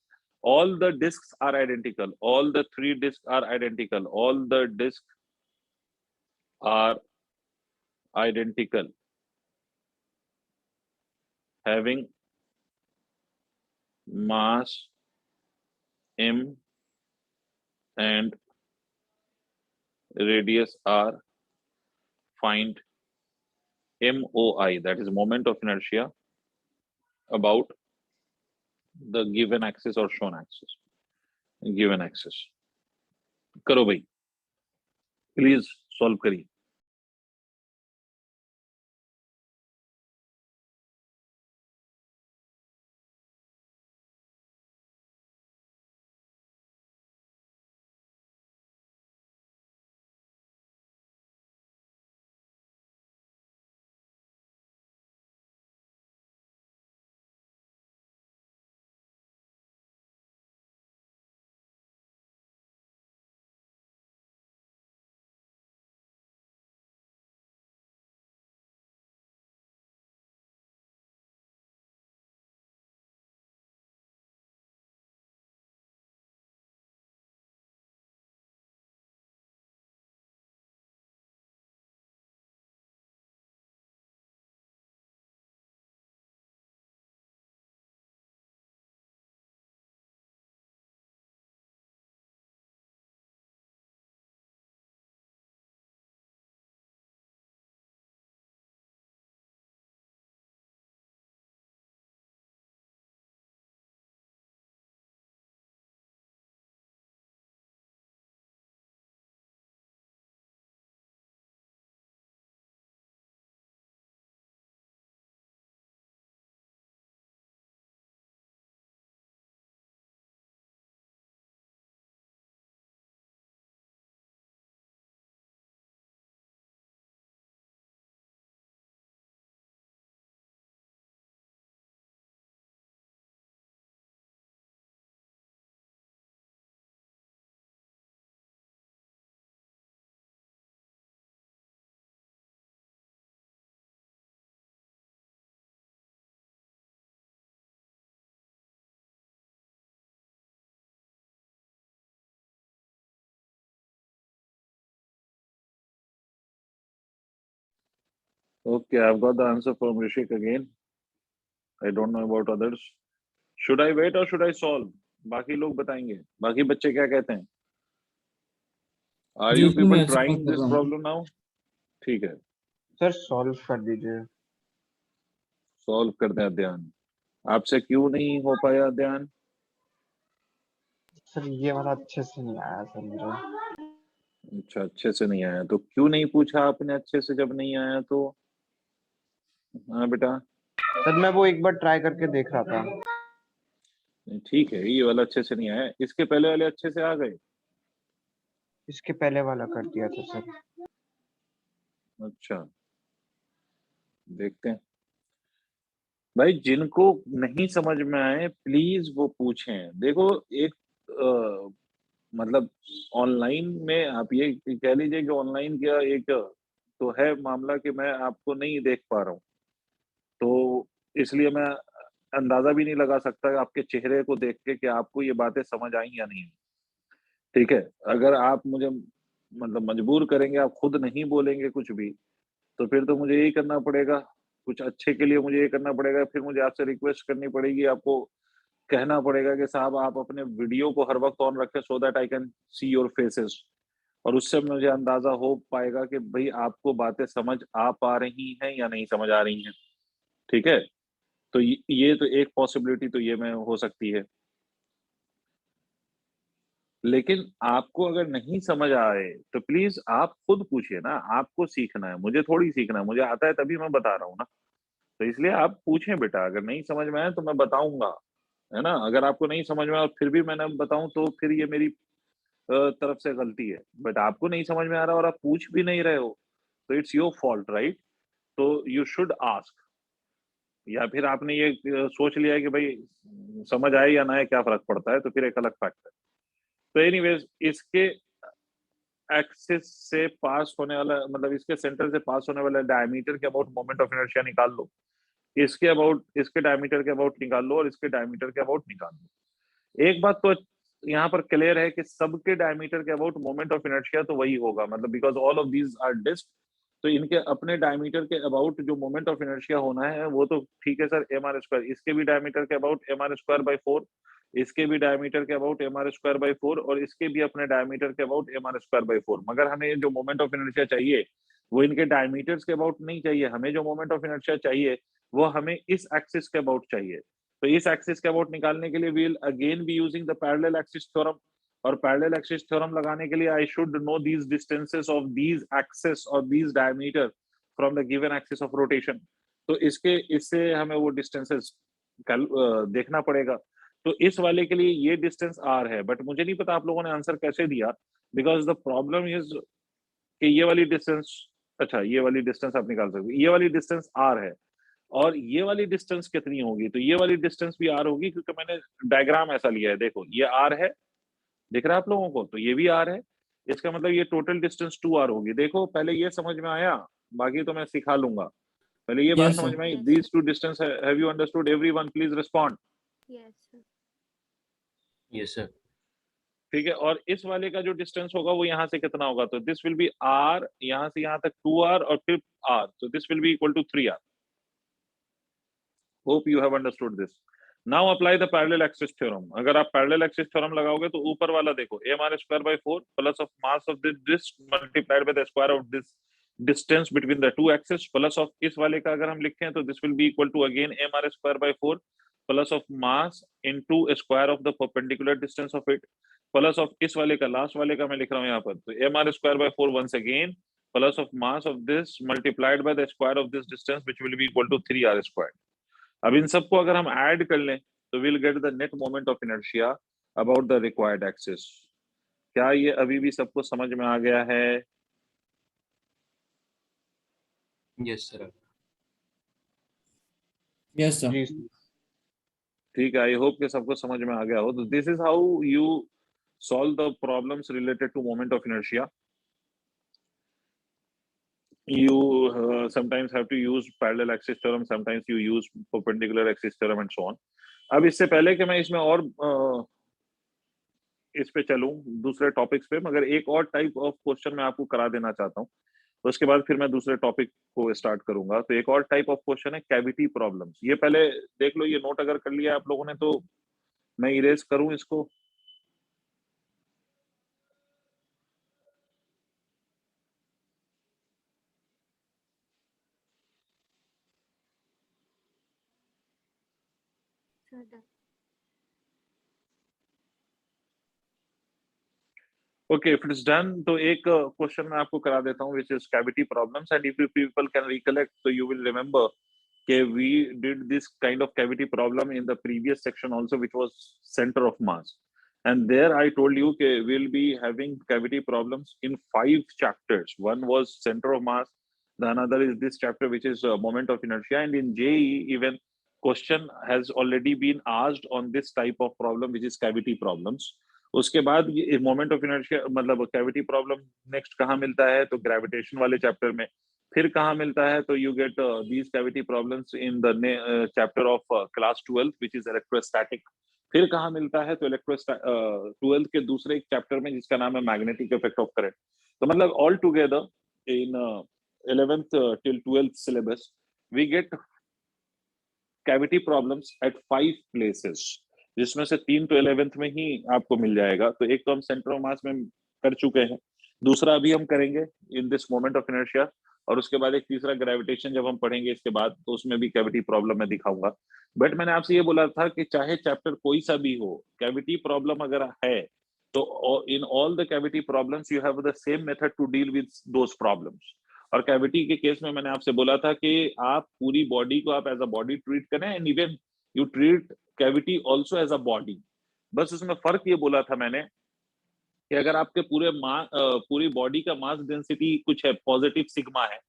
S2: All the disks are identical, all the 3 disks are identical, all the disks are identical, having mass m and radius r. Find MOI, that is moment of inertia, about the given axis or shown axis, given axis. करो भाई, प्लीज सॉल्व करिए। Okay, I've got the answer from Rishik again. I don't know about others. Should I wait or should I solve? बाकी लोग बताएंगे, बाकी बच्चे क्या कहते हैं? Are
S1: जी
S2: you
S1: उसमें
S2: people
S1: मैं सॉल्व
S2: trying
S1: कर
S2: this
S1: रहा हूँ।
S2: problem now? ठीक है,
S4: सर सॉल्व कर दीजिए।
S2: सॉल्व कर दें अध्ययन। आपसे क्यों नहीं हो पाया अध्ययन?
S4: सर ये वाला अच्छे से नहीं आया सर मुझे।
S2: अच्छा, अच्छे से नहीं आया तो क्यों नहीं पूछा आपने अच्छे से जब नहीं आया तो? हाँ बेटा,
S4: सर मैं वो एक बार ट्राई करके देख रहा था।
S2: ठीक है, ये वाला अच्छे से नहीं आया, इसके पहले वाले अच्छे से आ गए।
S4: इसके पहले वाला कर दिया था सर।
S2: अच्छा, देखते हैं भाई, जिनको नहीं समझ में आए प्लीज वो पूछें। देखो, एक मतलब ऑनलाइन में आप ये कह लीजिए कि ऑनलाइन क्या एक तो है मामला कि मैं आपको नहीं देख पा रहा हूँ, तो इसलिए मैं अंदाजा भी नहीं लगा सकता आपके चेहरे को देख के कि आपको ये बातें समझ आई या नहीं। ठीक है, अगर आप मुझे मतलब मजबूर करेंगे, आप खुद नहीं बोलेंगे कुछ भी, तो फिर तो मुझे यही करना पड़ेगा, कुछ अच्छे के लिए मुझे ये करना पड़ेगा, फिर मुझे आपसे रिक्वेस्ट करनी पड़ेगी, आपको कहना पड़ेगा कि साहब आप अपने वीडियो को हर वक्त ऑन रखें so that I can see your faces, और उससे मुझे अंदाजा हो पाएगा कि भाई आपको बातें समझ आ पा रही हैं या नहीं समझ आ रही हैं। ठीक है, तो ये तो एक पॉसिबिलिटी तो ये में हो सकती है, लेकिन आपको अगर नहीं समझ आए तो प्लीज आप खुद पूछिए ना। आपको सीखना है, मुझे थोड़ी सीखना है, मुझे आता है तभी मैं बता रहा हूँ ना। तो इसलिए आप पूछें बेटा, अगर नहीं समझ में आए तो मैं बताऊंगा, है ना। अगर आपको नहीं समझ में आए और फिर भी मैंने बताऊं तो फिर ये मेरी तरफ से गलती है, बट आपको नहीं समझ में आ रहा और आप पूछ भी नहीं रहे हो तो इट्स योर फॉल्ट, राइट। तो यू शुड आस्क, या फिर आपने ये सोच लिया है कि भाई समझ आए या ना आए क्या फर्क पड़ता है, तो फिर एक अलग फैक्ट है। तो एनीवेज, इसके एक्सिस से पास होने वाला मतलब इसके सेंटर से पास होने वाला डायमीटर के अबाउट मोमेंट ऑफ इनर्शिया निकाल लो, इसके अबाउट इसके डायमीटर के अबाउट निकाल लो, और इसके डायमीटर के अबाउट निकाल लो। एक बात तो यहाँ पर क्लियर है कि सबके डायमीटर के अबाउट मोमेंट ऑफ इनर्शिया तो वही होगा, मतलब because all of these are disc, तो इनके अपने डायमीटर के अबाउट जो मोमेंट ऑफ इनर्शिया होना है वो तो ठीक है सर, एम आर स्क्वायर। इसके भी डायमीटर के about M are square by 4, इसके भी डायमीटर के about M are square by 4, और इसके भी अपने डायमीटर के about M are square by 4। मगर हमें जो मोमेंट ऑफ इनर्शिया चाहिए वो इनके डायमीटर्स के अबाउट नहीं चाहिए, हमें जो मोमेंट ऑफ इनर्शिया चाहिए वो हमें इस एक्सिस के अबाउट चाहिए। तो इस एक्सिस के अबाउट निकालने के लिए we'll again be using the parallel axis theorem, और पैरेलल एक्सिस थ्योरम लगाने के लिए I should know these distances of these axis और these diameter from the given axis of rotation. तो इससे हमें वो डिस्टेंसेस देखना पड़ेगा। तो इस वाले के लिए ये डिस्टेंस आर है, बट मुझे नहीं पता आप लोगों ने आंसर कैसे दिया, बिकॉज द प्रॉब्लम इज कि ये वाली डिस्टेंस, अच्छा ये वाली डिस्टेंस आप निकाल सकते, ये वाली डिस्टेंस आर है, और ये वाली डिस्टेंस कितनी होगी, तो ये वाली डिस्टेंस भी आर होगी, क्योंकि मैंने डायग्राम ऐसा लिया है। देखो ये आर है, दिख रहा है आप लोगों को, तो ये भी आर है, इसका मतलब ये टोटल डिस्टेंस 2r होगी। देखो पहले ये समझ में आया, बाकी तो मैं सिखा लूंगा, पहले ये बात
S1: यस
S2: समझ
S1: सर।
S2: में आई।
S5: Yes,
S2: these two distance, have you understood? Everyone please respond.
S5: yes, sir.
S6: Yes, sir.
S2: ठीक है, और इस वाले का जो डिस्टेंस होगा वो यहाँ से कितना होगा, तो दिस विल बी आर, यहाँ से यहाँ तक 2r और फिर r, तो this will be equal to 3r। Hope you have understood this. Now apply the parallel axis theorem. अगर आप पैरेलल एक्सिस थ्योरम लगाओगे तो ऊपर वाला देखो, M are square by 4 plus of mass of this disc multiplied by the square of this distance between the two axis, plus of इस वाले का अगर हम लिखें तो this will be equal to again M are square by 4 plus of mass into square of the perpendicular distance of it, plus of इस वाले का, लास्ट वाले का मैं लिख रहा हूँ यहाँ पर, तो m are square by 4 once again plus of mass of this multiplied by the square of this distance which will be equal to 3r square. अब इन सबको अगर हम ऐड कर लें तो will get the net moment of inertia about the required axis. क्या ये अभी भी सबको समझ में आ गया है?
S6: Yes, sir.
S1: Yes sir.
S4: जी
S2: ठीक है, आई होप कि सबको समझ में आ गया हो। तो this is how you solve the problems related to moment of inertia. You sometimes have to use parallel axis theorem, sometimes you use perpendicular axis theorem and so on. अब इससे पहले कि मैं इसमें और इस पे चलूं दूसरे टॉपिक्स पे, मगर एक और टाइप ऑफ क्वेश्चन मैं आपको करा देना चाहता हूं, तो उसके बाद फिर मैं दूसरे टॉपिक को स्टार्ट करूंगा। तो एक और टाइप ऑफ क्वेश्चन है कैविटी प्रॉब्लम्स। ये पहले देख लो, ये नोट अगर कर लिया आप लोगों ने तो मैं इरेज करूं इसको।
S5: sir, done.
S2: Okay, if it's done, तो एक क्वेश्चन मैं आपको करा देता हूँ, which is cavity problems, and if you people can recollect, so you will remember that we did this kind of cavity problem in the previous section also, which was center of mass, and there I told you that we'll be having cavity problems in 5 chapters. One was center of mass, the another is this chapter, which is moment of inertia, and in JEE even question has already been asked on this type of problem, which is cavity problems. उसके बाद ये मोमेंट ऑफ इनर्शिया मतलब कैविटी प्रॉब्लम नेक्स्ट कहाँ मिलता है, तो ग्रेविटेशन वाले चैप्टर में. फिर कहाँ मिलता है, तो you get these cavity problems in the chapter of class 12 which is electrostatic. फिर कहाँ मिलता है, तो 12th के दूसरे एक चैप्टर में जिसका नाम है मैग्नेटिक इफेक्ट ऑफ करंट. तो मतलब all together in 11th till 12th syllabus we get cavity problems at 5 places, जिसमें से 3 तो 11th में ही आपको मिल जाएगा. तो एक तो हम सेंटर ऑफ मास में कर चुके हैं, दूसरा अभी हम करेंगे in this moment of inertia, और उसके बाद एक तीसरा ग्रेविटेशन जब हम पढ़ेंगे इसके बाद, तो उसमें भी कैविटी प्रॉब्लम मैं दिखाऊंगा. बट मैंने आपसे ये बोला था कि चाहे चैप्टर कोई सा भी हो, कैविटी प्रॉब्लम अगर है तो in all the cavity problems you have the same method to deal with those problems. और कैविटी के केस में मैंने आपसे बोला था कि आप पूरी बॉडी को आप एज अ बॉडी ट्रीट करें, and even you treat cavity also as a body. बस उसमें फर्क ये बोला था मैंने कि अगर आपके पूरी बॉडी का मास डेंसिटी कुछ है, पॉजिटिव सिग्मा है,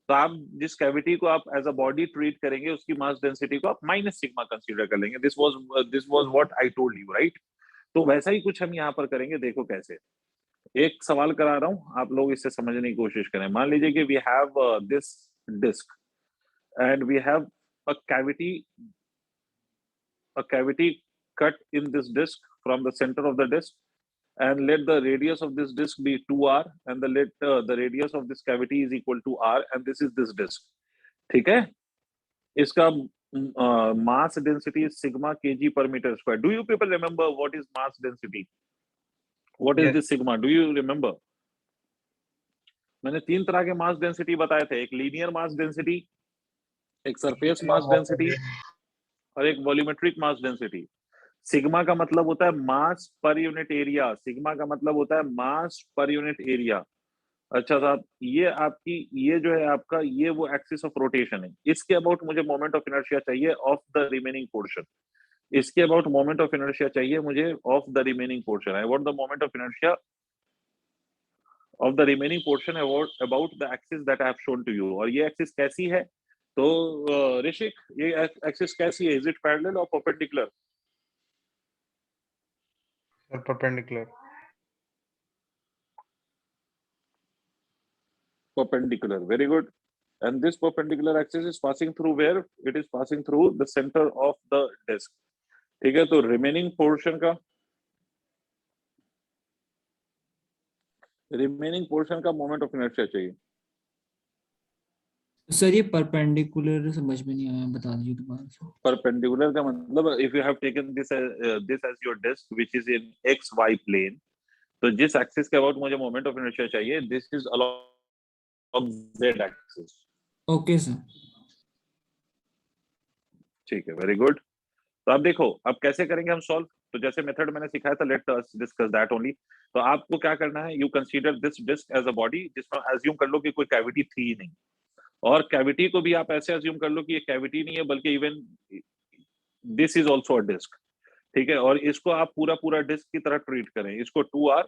S2: तो आप जिस कैविटी को आप एज अ बॉडी ट्रीट करेंगे उसकी मास डेंसिटी को आप माइनस सिग्मा कंसीडर कर लेंगे. This was what I told you, right? तो वैसा ही कुछ हम यहाँ पर करेंगे. देखो कैसे. एक सवाल करा रहा हूं, आप लोग इससे समझने की कोशिश करें. मान लीजिए कि we have this disc and we have a cavity cut in this disc from the center of the disc, and let the radius of this disc be 2r, and the radius of this cavity is equal to r, and this is this disc. ठीक है? इसका mass density is sigma kg per meter square. Do you people remember what is mass density? What is this sigma? Do you remember? मैंने 3 तरह के मास डेंसिटी बताए थे. एक लीनियर मास डेंसिटी, एक सरफेस मास डेंसिटी, और एक वॉल्यूमेट्रिक मास डेंसिटी. सिग्मा का मतलब होता है मास पर यूनिट एरिया. सिग्मा का मतलब होता है मास पर यूनिट एरिया. अच्छा साहब, ये जो है आपका, ये वो एक्सिस ऑफ रोटेशन है. इसके अबाउट मुझे मोमेंट ऑफ इनर्शिया चाहिए ऑफ द रिमेनिंग पोर्शन. इसके अबाउट मोमेंट ऑफ इनर्शिया चाहिए मुझे of the remaining portion. I want the moment of inertia of the remaining portion about the axis that I have shown to you. और ये axis कैसी है? तो ऋषिक, ये axis कैसी है? Is it parallel or perpendicular?
S3: Perpendicular.
S2: Perpendicular. Very good. And this perpendicular axis is passing through where? It is passing through the center of the disc. ठीक है? तो remaining portion का मोमेंट ऑफ इनर्शिया चाहिए.
S1: सर ये परपेंडिकुलर समझ में नहीं आया, बता दीजिए दोबारा से.
S2: परपेंडिकुलर का मतलब, if you have taken this as your disc which is in x y plane, तो जिस एक्सिस के अबाउट मुझे मोमेंट ऑफ इनर्शिया चाहिए, this is along z axis.
S1: Okay sir.
S2: ठीक है, वेरी गुड. तो अब देखो, अब कैसे करेंगे हम सॉल्व. तो जैसे मेथड मैंने सिखाया था, let us discuss that only. तो आपको क्या करना है, you consider this disc as a body, जिसमें एज्यूम कर लो कि कोई कैविटी थी ही नहीं, और कैविटी को भी आप ऐसे एज्यूम कर लो कि ये कैविटी नहीं है, बल्कि even this is also a disc. ठीक है, और इसको आप पूरा डिस्क की तरह ट्रीट करें, इसको 2r.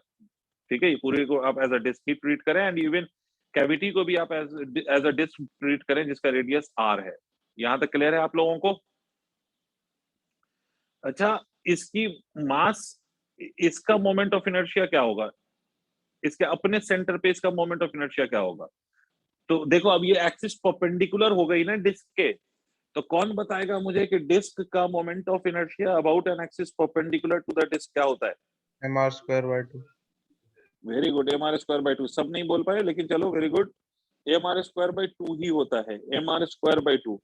S2: ठीक है, ये पूरे को आप एज अ डिस्क ही ट्रीट करें, एंड इवन कैविटी को भी आप एज अ डिस्क ट्रीट करें जिसका रेडियस r है. यहां तक क्लियर है आप लोगों को? अच्छा, इसकी मास, इसका मोमेंट ऑफ इनर्शिया क्या होगा? इसके अपने सेंटर पे इसका मोमेंट ऑफ इनर्शिया क्या होगा? तो देखो, अब ये एक्सिस परपेंडिकुलर हो गई ना डिस्क के, तो कौन बताएगा मुझे कि डिस्क का moment of inertia about an axis perpendicular to the disc क्या होता है?
S3: mr²/2.
S2: Very good. mr²/2. सब नहीं बोल पाए, लेकिन चलो, वेरी गुड. mr²/2 ही होता है, mr²/2.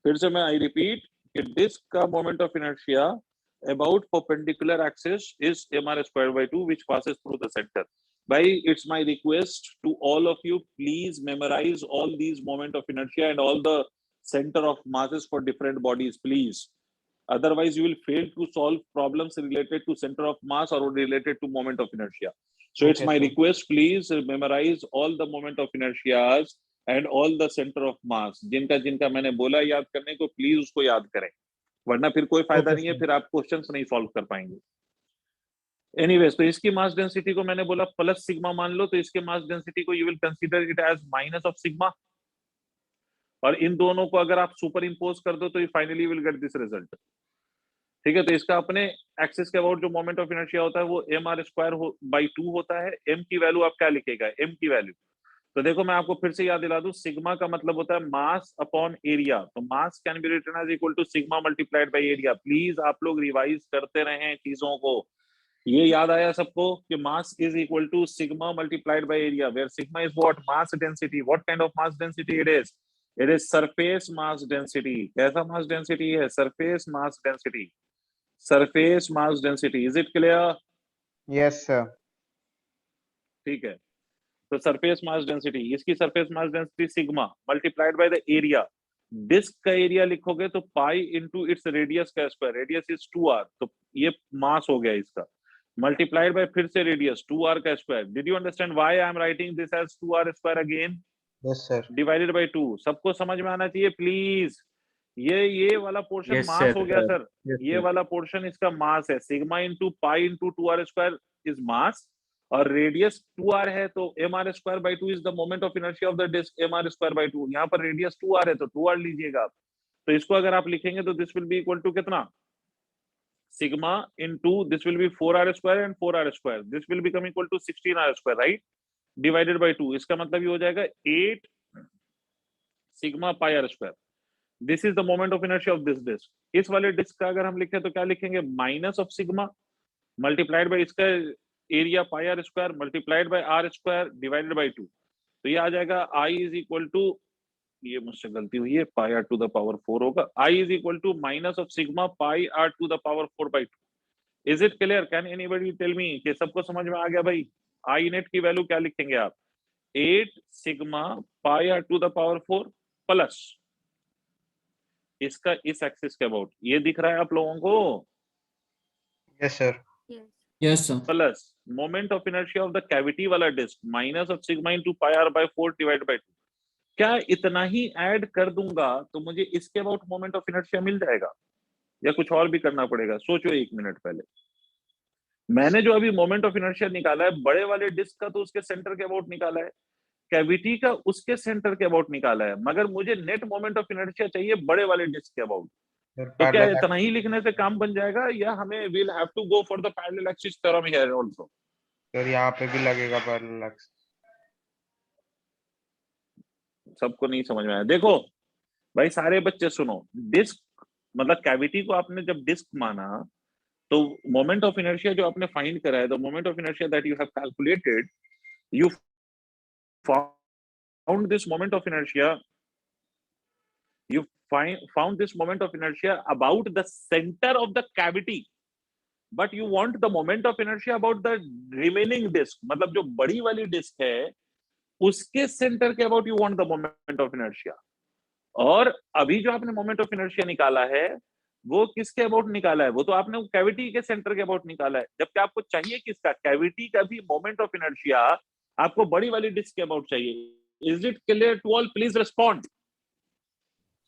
S2: फिर से मैं आई रिपीट कि डिस्क का moment of inertia about perpendicular axis is mr²/2, which passes through the center. By it's my request to all of you, please memorize all these moment of inertia and all the center of masses for different bodies, please. Otherwise, you will fail to solve problems related to center of mass or related to moment of inertia. So it's
S4: Okay,
S2: my
S4: sir.
S2: request, please memorize all the moment of inertias and all the center of mass. जिनका जिनका मैंने बोला याद करने को, प्लीज उसको याद करें, वरना फिर कोई फायदा
S1: Okay,
S2: नहीं है,
S1: sir.
S2: फिर आप क्वेश्चंस नहीं सॉल्व कर पाएंगे। एनीवेज, तो इसकी मास डेंसिटी को मैंने बोला प्लस सिग्मा मान लो, तो इसके मास डेंसिटी को you will consider it as minus of sigma, और इन दोनों को अगर आप सुपर इम्पोज कर दो तो you finally will get this result. ठीक है, तो इसका अपने एक्सिस के अबाउट जो मोमेंट ऑफ इनर्शिया होता है वो mr² by 2 होता है। m की वैल्यू आप क्या लिखेगा, m की वैल्यू, तो देखो मैं आपको फिर से याद दिला दूं, सिग्मा का मतलब होता है मास अपॉन एरिया, तो mass can be written as equal to sigma multiplied by area. Please आप लोग रिवाइज करते रहें चीजों को। ये याद आया सबको कि mass is equal to sigma multiplied by area, where sigma is what, mass density. What kind of mass density it is? It is surface mass density. कैसा मास डेंसिटी है? Surface mass density. Surface mass density, is it clear?
S4: Yes, sir.
S2: ठीक है, तो सरफेस मास डेंसिटी, इसकी surface mass density sigma multiplied by the area. Disc का एरिया लिखोगे तो पाई इंटू इट्स रेडियस का स्क्वायर, रेडियस इज 2r, तो ये मास हो गया इसका, मल्टीप्लाइड बाय फिर से रेडियस 2r का square. Did you understand why I am writing this as 2r square again?
S4: Yes, sir.
S2: Divided by 2। सबको समझ में आना चाहिए प्लीज। ये वाला पोर्शन
S6: Yes,
S2: मास
S6: sir.
S2: हो गया सर,
S6: Yes,
S2: ये
S6: sir.
S2: वाला पोर्शन इसका मास है। Sigma into pi into 2r square is mass, और रेडियस 2r है, तो mr²/2 is the moment of inertia of the disc, mr²/2। यहाँ पर रेडियस 2r है तो 2r लीजिएगा आप। तो इसको अगर आप लिखेंगे तो this will be equal to कितना, sigma into this will be 4r² and 4r², this will become equal to 16r², right, divided by 2। इसका मतलब ये हो जाएगा 8 sigma pi r²। This is the moment of inertia of this disc. इस वाले डिस्क का अगर हम लिखें तो क्या लिखेंगे, minus of sigma multiplied by इसका area pi r² multiplied by r² divided by 2। तो ये आ जाएगा I इज इक्वल टू, ये मुझसे गलती हुई है, pi r to the power 4 होगा। I is equal to minus of sigma pi r to the power 4/2। Is it clear? Can anybody tell me कि सबको समझ में आ गया भाई? I नेट की वैल्यू क्या लिखेंगे आप, 8 sigma pi r to the power 4 plus इसका इस एक्सिस के अबाउट, ये दिख रहा है आप लोगों को?
S4: Yes, sir.
S1: Yes, sir.
S2: Plus moment of inertia of the cavity वाला disc minus of sigma into pi r by 4 divide by 2। क्या इतना ही ऐड कर दूंगा तो मुझे इसके अबाउट मोमेंट ऑफ इनर्शिया मिल जाएगा, या कुछ और भी करना पड़ेगा? सोचो एक मिनट पहले। मैंने जो अभी मोमेंट ऑफ इनर्शिया निकाला है बड़े वाले डिस्क का, तो उसके सेंटर के अबाउट निकाला है, कैविटी का उसके सेंटर के अबाउट निकाला है, मगर मुझे नेट मोमेंट ऑफ इनर्शिया चाहिए बड़े वाले डिस्क के अबाउट।
S4: Sir,
S2: तो क्या
S4: parallel
S2: इतना ही लिखने से काम बन जाएगा, या हमें will have to go for the parallel axis theorem here also?
S4: sir, यहाँ पे भी लगेगा parallel axis.
S2: सबको नहीं समझ में आया? देखो भाई सारे बच्चे सुनो, डिस्क मतलब कैविटी को आपने जब डिस्क माना, तो मोमेंट ऑफ इनर्शिया जो आपने फाइंड करा है, the moment of inertia that you have calculated, you found this moment of inertia, found this moment of inertia about the center of the cavity, but you want the moment of inertia about the remaining disk, मतलब जो बड़ी वाली डिस्क है उसके सेंटर के about you want the moment of inertia. और अभी जो आपने मोमेंट ऑफ इनर्शिया निकाला है वो किसके अबाउट निकाला है, वो तो आपने कैविटी के सेंटर के अबाउट निकाला है, जबकि आपको चाहिए किसका, कैविटी का भी मोमेंट ऑफ इनर्शिया आपको बड़ी वाली डिस्क के अबाउट चाहिए। Is it clear to all? Please respond.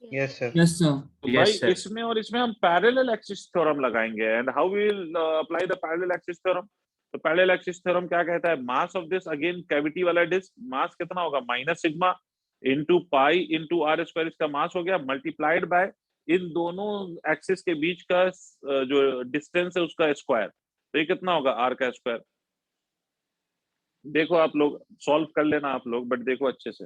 S4: Yes, sir.
S1: Yes, sir.
S2: तो
S6: Yes,
S2: भाई
S6: sir.
S2: इसमें और इसमें हम पैरेलल एक्सिस थ्योरम लगाएंगे। And how will apply the parallel axis theorem? तो पैरेलल एक्सिस थ्योरम क्या कहता है, मास ऑफ दिस, अगेन कैविटी वाला डिस्क, मास कितना होगा, minus sigma into pi into r², इसका मास हो गया, मल्टीप्लाइड बाय इन दोनों एक्सिस के बीच का जो डिस्टेंस है उसका स्क्वायर। तो ये कितना होगा, r का स्क्वायर। देखो आप लोग सॉल्व कर लेना आप लोग, बट देखो अच्छे से।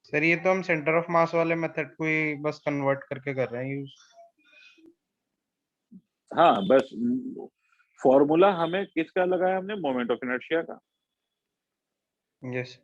S4: सर ये तो हम सेंटर ऑफ मास वाले मेथड को ही बस कन्वर्ट करके कर रहे हैं यूज।
S2: हाँ बस फॉर्मूला हमें किसका लगाया, हमने मोमेंट ऑफ इनर्शिया का।
S4: यस।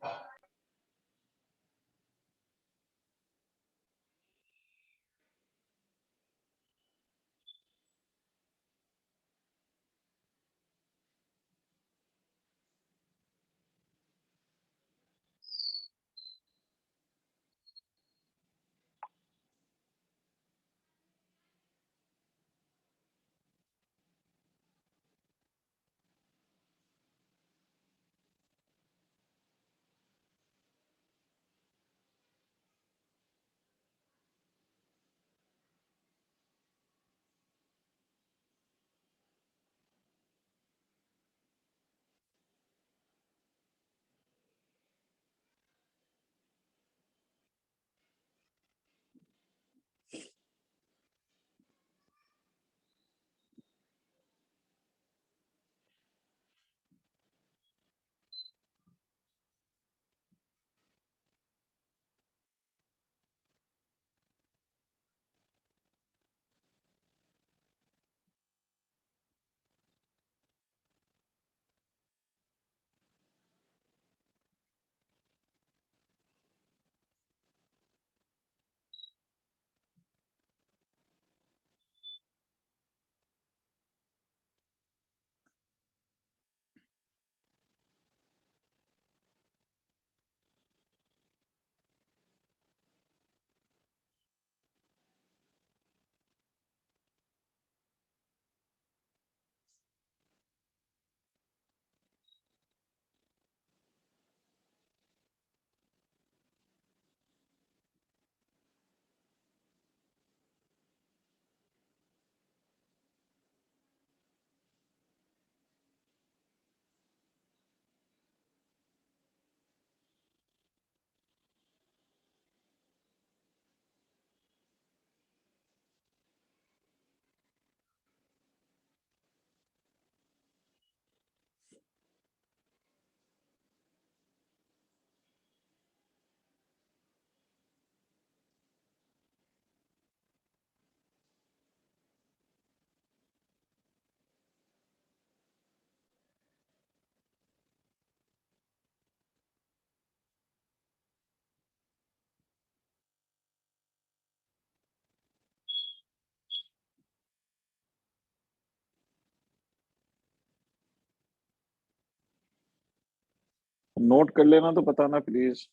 S2: नोट कर लेना तो बताना प्लीज।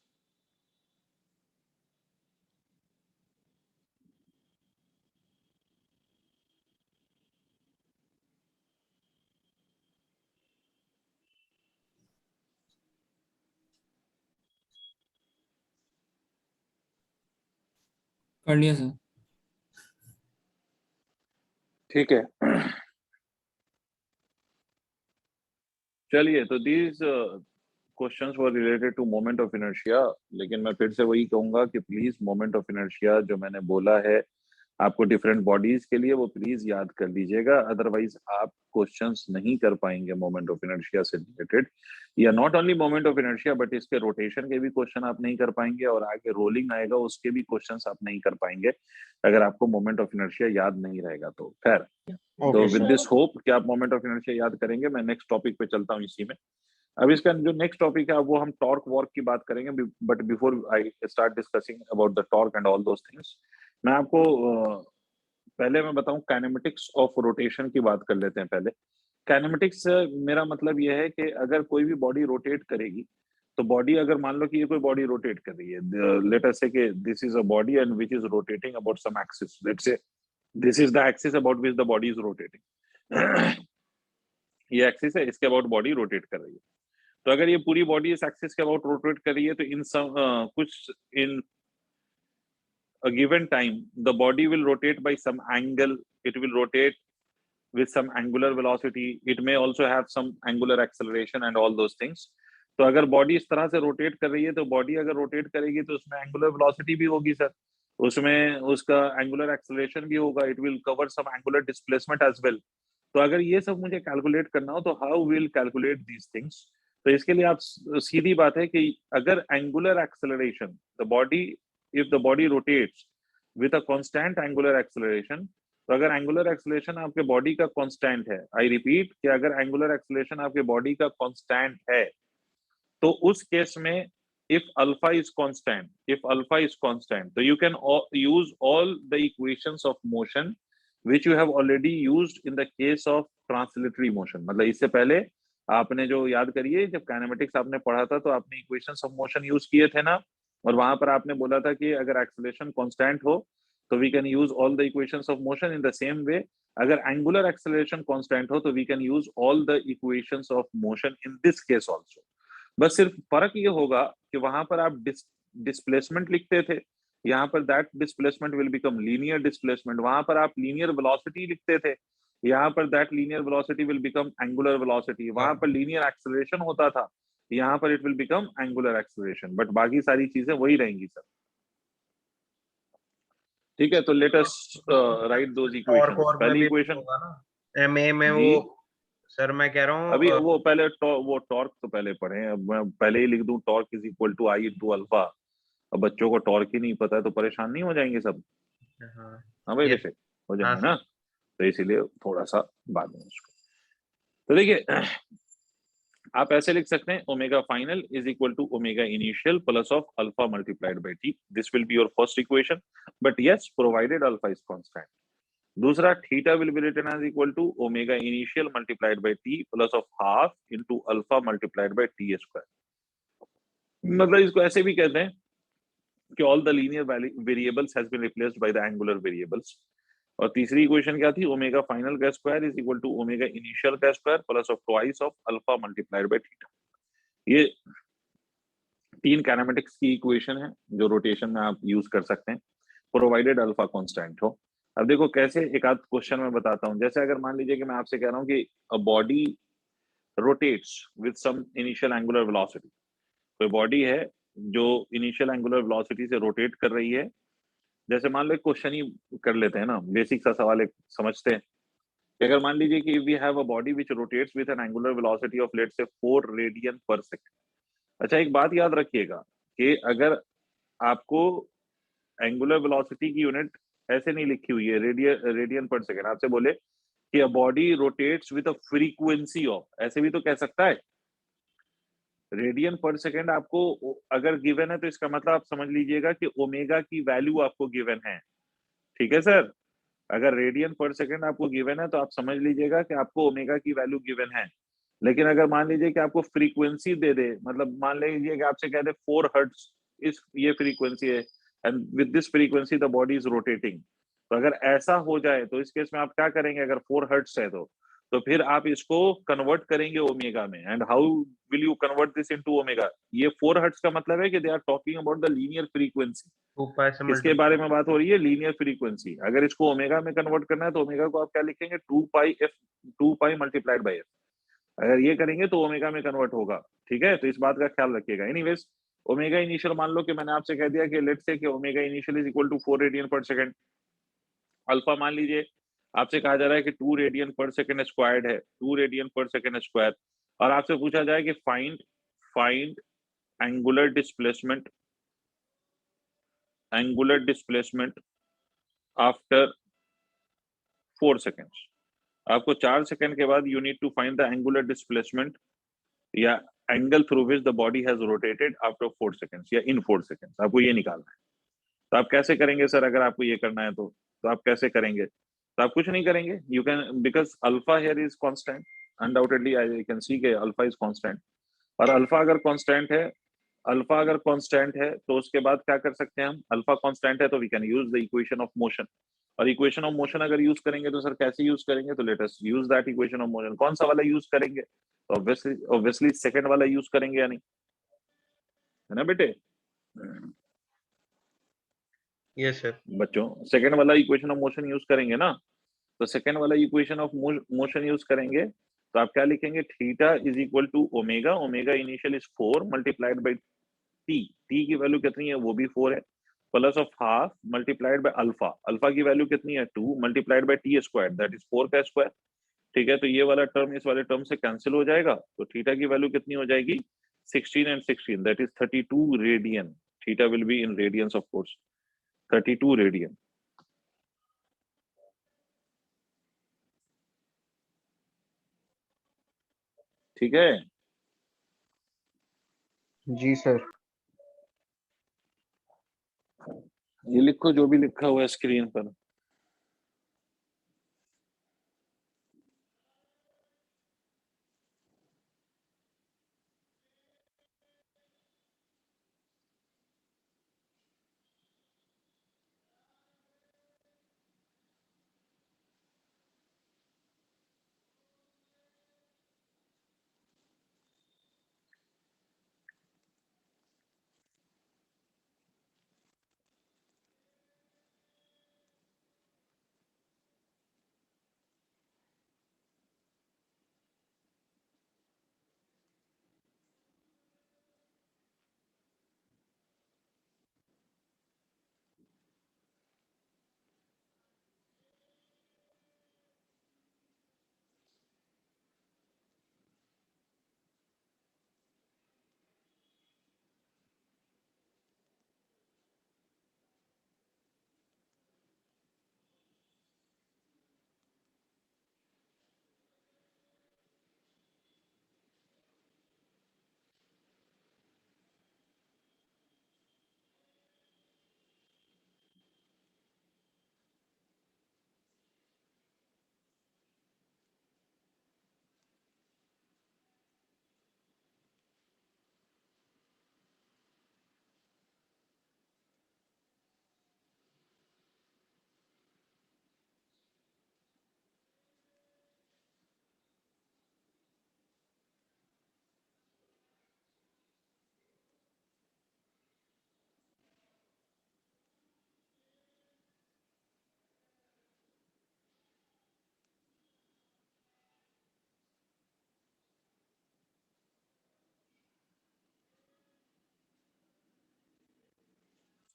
S1: कर लिया सर।
S2: ठीक है, चलिए, तो these questions were related to moment of inertia. लेकिन मैं फिर से वही कहूंगा कि प्लीज मोमेंट ऑफ इनर्शिया जो मैंने बोला है आपको डिफरेंट बॉडीज के लिए, वो प्लीज याद कर लीजिएगा, अदरवाइज आप क्वेश्चंस नहीं कर पाएंगे मोमेंट ऑफ इनर्शिया से रिलेटेड। या not only moment of inertia but इसके रोटेशन के भी क्वेश्चन आप नहीं कर पाएंगे, और आगे रोलिंग आएगा उसके भी क्वेश्चंस आप नहीं कर पाएंगे अगर आपको मोमेंट ऑफ इनर्शिया याद नहीं रहेगा तो। खैर, तो विद दिस होप कि आप मोमेंट ऑफ इनर्शिया याद करेंगे। मैं नेक्स्ट टॉपिक पे चलता हूँ इसी में। अब इसका जो नेक्स्ट टॉपिक है वो हम टॉर्क वॉर्क की बात करेंगे, but before I start discussing about the torque and all those things, मैं आपको पहले मैं बताऊं काइनेमेटिक्स ऑफ रोटेशन की बात कर लेते हैं पहले। काइनेमेटिक्स मेरा मतलब यह है कि अगर कोई भी बॉडी रोटेट करेगी, तो बॉडी अगर मान लो कि ये कोई बॉडी रोटेट कर रही है, लेट अस से कि this is a body and which is rotating about some axis, let's say this is the axis about which the body is rotating. ये एक्सिस है, इसके अबाउट बॉडी रोटेट कर रही है। तो अगर ये पूरी बॉडी इस एक्सिस के अबाउट रोटेट कर रही है, तो इन सम कुछ इन a given time the body will rotate by some angle, it will rotate with some angular velocity, it may also have some angular acceleration and all those things. तो अगर बॉडी इस तरह से रोटेट कर रही है, तो बॉडी अगर रोटेट करेगी तो उसमें एंगुलर वेलोसिटी भी होगी सर, उसमें उसका एंगुलर एक्सेलरेशन भी होगा, it will cover some angular displacement as well. तो अगर ये सब मुझे कैलकुलेट करना हो तो how will calculate these things. तो इसके लिए आप सीधी बात है कि अगर angular acceleration the body, if the body rotates with a constant angular acceleration, तो अगर एंगुलर एक्सेलरेशन आपके बॉडी का कांस्टेंट है, आई रिपीट कि अगर एंगुलर एक्सेलरेशन आपके बॉडी का कांस्टेंट है, तो उस केस में if alpha is constant, so you can use all the equations of motion which you have already used in the case of translatory motion। मतलब इससे पहले आपने जो याद करिए, जब काइनेमेटिक्स आपने पढ़ा था तो आपने इक्वेशंस ऑफ मोशन यूज किए थे ना, और वहां पर आपने बोला था कि अगर एक्सेलरेशन कांस्टेंट हो तो we can use all the equations of motion. In the same way अगर एंगुलर एक्सेलरेशन कांस्टेंट हो तो we can use all the equations of motion in this case also. बस सिर्फ फर्क ये होगा कि वहां पर आप डिस्प्लेसमेंट लिखते थे, यहाँ पर that displacement will become linear displacement. वहां पर आप लीनियर वेलोसिटी लिखते थे, यहाँ पर that linear velocity will become angular velocity. वहां पर लीनियर एक्सेलरेशन होता था, यहाँ पर it will become angular acceleration, but बाकी सारी चीजें वही रहेंगी सर। ठीक है, तो लेट अस राइट दोस इक्वेशंस। पहली इक्वेशन
S4: होगा ना एमए में, वो सर मैं कह रहा हूँ
S2: अभी वो पहले वो टॉर्क तो पहले पढ़े, अब मैं पहले ही लिख दूं torque is equal to I into alpha. अब बच्चों को टॉर्क ही नहीं पता है तो परेशान नहीं हो जाएंगे सब। हाँ भाई, वैसे हो जाएंगे ना, तो इसीलिए थोड़ा सा बाद में उसको। तो देखिए आप ऐसे लिख सकते हैं omega final is equal to omega initial plus of alpha multiplied by T. This will be your first equation, but yes provided alpha is constant. दूसरा, theta will be written as equal to omega initial multiplied by T plus of half into alpha multiplied by T square. मतलब इसको ऐसे भी कहते हैं कि all the linear variables has been replaced by the angular variables. और तीसरी इक्वेशन क्या थी, ओमेगा फाइनल का square is equal to omega initial का square plus of twice of alpha multiplied by theta. ये तीन काइनेमेटिक्स की इक्वेशन है जो रोटेशन में आप यूज कर सकते हैं, प्रोवाइडेड अल्फा कांस्टेंट हो। अब देखो कैसे, एक आध क्वेश्चन में बताता हूं। जैसे अगर मान लीजिए कि मैं आपसे कह रहा हूं कि a body rotates with some initial angular velocity, कोई बॉडी है जो इनिशियल एंगुलर वेलोसिटी से रोटेट कर रही है। जैसे मान लो एक क्वेश्चन ही कर लेते हैं ना, बेसिक सा सवाल एक समझते हैं। अगर मान लीजिए कि we have a body which rotates with an angular velocity of let's say 4 radian per second. अच्छा, एक बात याद रखिएगा कि अगर आपको एंगुलर वेलोसिटी की यूनिट ऐसे नहीं लिखी हुई है रेडियन पर सेकंड, आपसे बोले कि a body rotates with a frequency of, ऐसे भी तो कह सकता है रेडियन पर सेकंड। आपको अगर गिवन है तो इसका मतलब आप समझ लीजिएगा कि ओमेगा की वैल्यू आपको गिवन है। ठीक है सर, अगर रेडियन पर सेकंड आपको गिवन है तो आप समझ लीजिएगा कि आपको ओमेगा की वैल्यू गिवन है। लेकिन अगर मान लीजिए कि आपको फ्रीक्वेंसी दे दे, मतलब मान लीजिए कि आपसे कह दे 4 हर्ट्ज इस ये फ्रीक्वेंसी है and with this frequency the body is rotating, तो अगर ऐसा हो जाए तो इस केस में आप क्या करेंगे? अगर 4 हर्ट्ज है तो फिर आप इसको कन्वर्ट करेंगे ओमेगा में। And how will you convert this into omega? ये 4 हर्ट्ज का मतलब है कि they are talking about the linear frequency.
S3: 2 pi से
S2: किसके बारे में बात हो रही है? Linear frequency. अगर इसको ओमेगा में कन्वर्ट करना है तो ओमेगा को आप क्या लिखेंगे? 2 पाई मल्टीप्लाइड बाय एफ। अगर ये करेंगे तो ओमेगा में कन्वर्ट होगा। ठीक है, तो इस बात का ख्याल रखिएगा। एनीवेज, ओमेगा इनिशियल मान लो कि मैंने आपसे कह दिया कि लेट्स से कि omega initial is equal to 4 radian per second. Alpha मान लीजिए आपसे कहा जा रहा है कि 2 रेडियन पर सेकंड स्क्वायर्ड है, 2 रेडियन पर सेकंड स्क्वायर, और आपसे पूछा जाए कि find angular displacement after 4 seconds. आपको 4 सेकंड के बाद you need to find the angular displacement या angle through which the body has rotated after 4 seconds या इन 4 सेकंड्स, आपको ये निकालना है। तो आप कैसे करेंगे सर? अगर आपको ये करना है तो आप कैसे करेंगे? तो आप कुछ नहीं करेंगे, you can, because alpha here is constant, undoubtedly I can see के अल्फा इज कांस्टेंट, और अल्फा अगर कांस्टेंट है तो उसके बाद क्या कर सकते हैं हम? अल्फा कांस्टेंट है तो we can use the equation of motion. और इक्वेशन ऑफ मोशन अगर यूज करेंगे तो सर कैसे यूज करेंगे? तो let us use that equation of motion. कौन सा वाला यूज करेंगे? तो ऑब्वियसली सेकंड वाला यूज करेंगे, या नहीं, है ना बेटे?
S3: Yes sir.
S2: बच्चों, सेकंड वाला इक्वेशन ऑफ मोशन यूज करेंगे ना? तो सेकंड वाला इक्वेशन ऑफ मोशन यूज करेंगे तो आप क्या लिखेंगे? Theta is equal to omega, omega initial is 4 multiplied by t की वैल्यू कितनी है? वो भी 4 है, plus of half multiplied by alpha, alpha की वैल्यू कितनी है? 2 multiplied by T square, that is 4 का स्क्वायर। ठीक है, तो ये वाला टर्म इस वाले टर्म से कैंसिल हो जाएगा, तो थीटा की वैल्यू कितनी हो जाएगी? 16 and 16, that is 32 radian. Theta will be in radiance of course, 32 radian. ठीक है,
S4: जी सर।
S2: ये लिखो जो भी लिखा हुआ है स्क्रीन पर।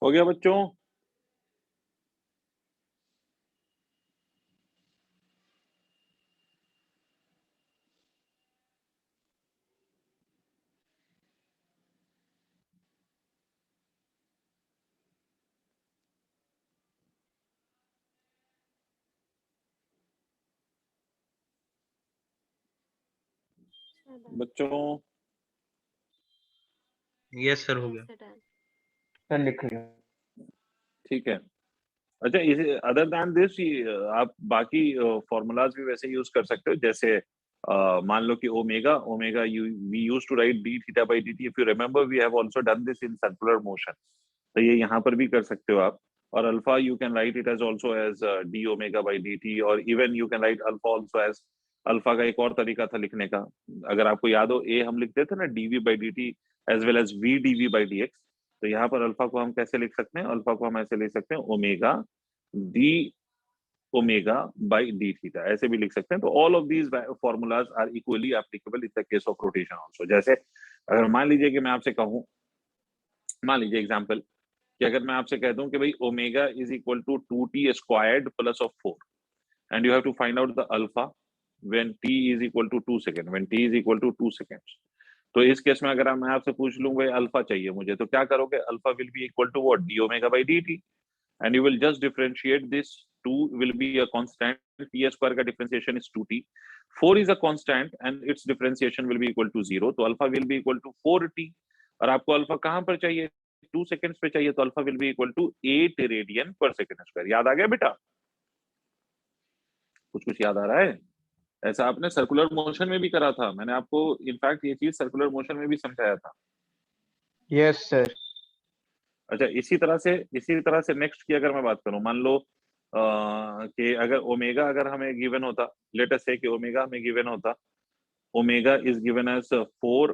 S2: हो गया बच्चों? बच्चों
S3: यस सर, हो गया।
S4: सर लिख लिया।
S2: ठीक है। अच्छा, इसे अदर दैन दिस आप बाकी फॉर्मूलाज भी वैसे यूज कर सकते हो, जैसे मान लो कि omega we used to write d theta by d t, if you remember we have also done this in circular motion, तो ये यहाँ पर भी कर सकते हो आप। और alpha you can write it as also as d omega by d t, और even you can write alpha also as, alpha का एक और तरीका था लिखने का, अगर आपको याद हो, ए हम लिखते थे ना d v by d t as well as v d v by d x, तो यहाँ पर अल्फा को हम कैसे लिख सकते हैं, अल्फा को हम ऐसे लिख सकते हैं omega d omega by d theta, ऐसे भी लिख सकते हैं। तो all of these formulas are equally applicable in the case of rotation also. जैसे अगर मान लीजिए कि मैं आपसे कहूं, मान लीजिए एग्जांपल कि अगर मैं आपसे कह दूं कि भाई omega is equal to 2t squared plus of 4 and you have to find out the alpha when t is equal to 2 second, when t is equal to 2 seconds, तो इस केस में अगर मैं आपसे पूछ लूं भाई अल्फा चाहिए मुझे, तो क्या करोगे, alpha will be equal to what, d omega by d t, and you will just differentiate this, 2 will be a constant, t square का differentiation is 2t, 4 is a constant and its differentiation will be equal to 0, तो alpha will be equal to 4t, और आपको अल्फा कहां पर चाहिए, 2 सेकंड्स पे चाहिए, तो alpha will be equal to 8 radian per second square. याद आ गया बेटा, कुछ याद आ रहा है? ऐसा आपने सर्कुलर मोशन में भी करा था, मैंने आपको इनफैक्ट ये चीज सर्कुलर मोशन में भी समझाया था।
S4: Yes sir.
S2: अच्छा, इसी तरह से नेक्स्ट की अगर मैं बात करूं, मान लो कि अगर ओमेगा अगर हमें गिवन होता, लेट अस से कि ओमेगा हमें गिवन होता, omega is given as 4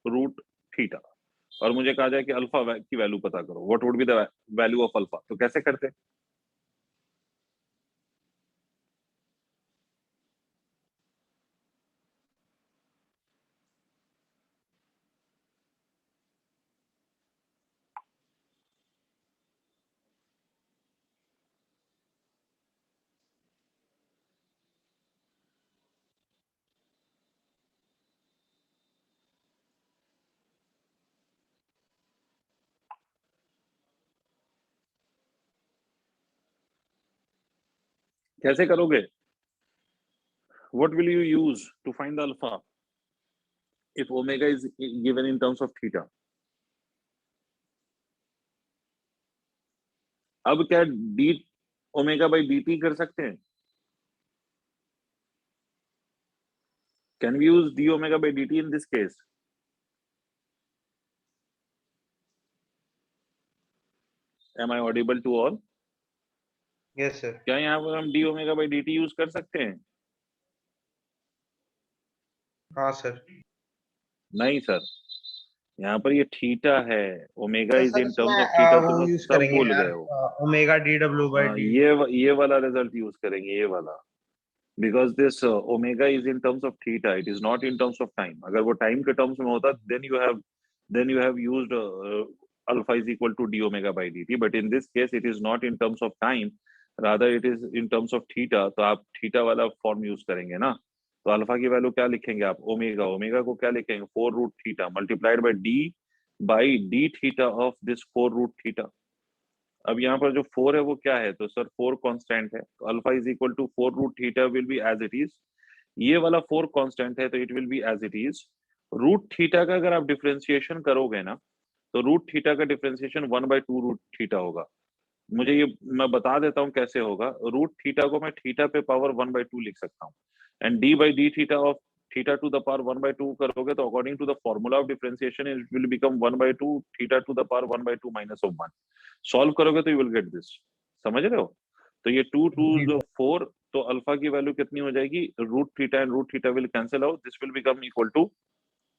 S2: root theta, और मुझे कहा जाए कि अल्फा की वैल्यू पता करो, what would be the value of alpha, तो कैसे करते? कैसे करोगे? What will you use to find the alpha if omega is given in terms of theta? अब क्या d ओमेगा बाई dt कर सकते हैं? Can we use d omega by dt in this case? Am I audible to all?
S4: Yes sir.
S2: क्या यहाँ पर हम d omega by dt use कर सकते हैं?
S4: हाँ सर।
S2: नहीं सर, यहाँ पर ये थीटा है, ओमेगा इज
S4: सर
S2: इन
S4: इसमें
S2: टर्म्स ऑफ थीटा,
S4: वो
S2: तुम
S4: यूज
S2: सब
S4: करेंगे
S2: भूल
S4: यार,
S2: गए हो।
S4: Omega D W by D.
S2: ये वाला रिजल्ट यूज करेंगे, ये वाला, because this omega is in terms of theta, it is not in terms of time. अगर वो time के terms में होता, then you have used alpha is equal to d omega by dt, but in this case it is not in terms of time, rather it is in terms of theta, तो आप theta वाला फॉर्म यूज करेंगे ना, तो अल्फा की वैल्यू क्या लिखेंगे आप, ओमेगा को क्या लिखेंगे, 4 root theta multiplied by d theta of this 4 root theta. अब यहाँ पर जो 4 है वो क्या है, तो सर 4 कांस्टेंट है, तो alpha is equal to 4 root theta will be as it is, ये वाला 4 कांस्टेंट है तो it will be as it is. Root theta का अगर आप डिफरेंशिएशन करोगे ना, तो रूट थीटा का डिफरेंशिएशन 1/2 रूट थीटा होगा। मुझे ये मैं बता देता हूँ कैसे होगा, रूट थीटा को मैं थीटा पे पावर 1/2 लिख सकता हूँ, and d by d theta of theta to the power 1/2 करोगे तो according to the formula of differentiation it will become 1/2 theta to the power 1/2 minus of 1। Solve करोगे तो यू विल गेट दिस, समझ रहे हो? तो ये 2 2 4, तो अल्फा की वैल्यू कितनी हो जाएगी, root theta and root theta will cancel out, this will become equal to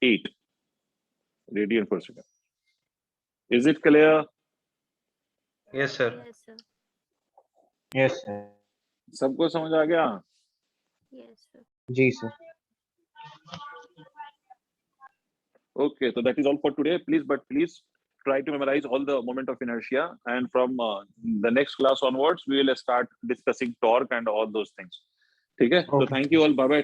S2: 8 radian per second. Is it clear?
S4: Yes sir.
S5: Yes, sir.
S4: Yes sir.
S2: सबको समझ आ गया?
S5: Yes, sir.
S4: जी sir.
S2: Okay, so that is all for today. Please try to memorize all the moment of inertia, and from the next class onwards we will start discussing torque and all those things. ठीक है? So thank you all. Bye bye.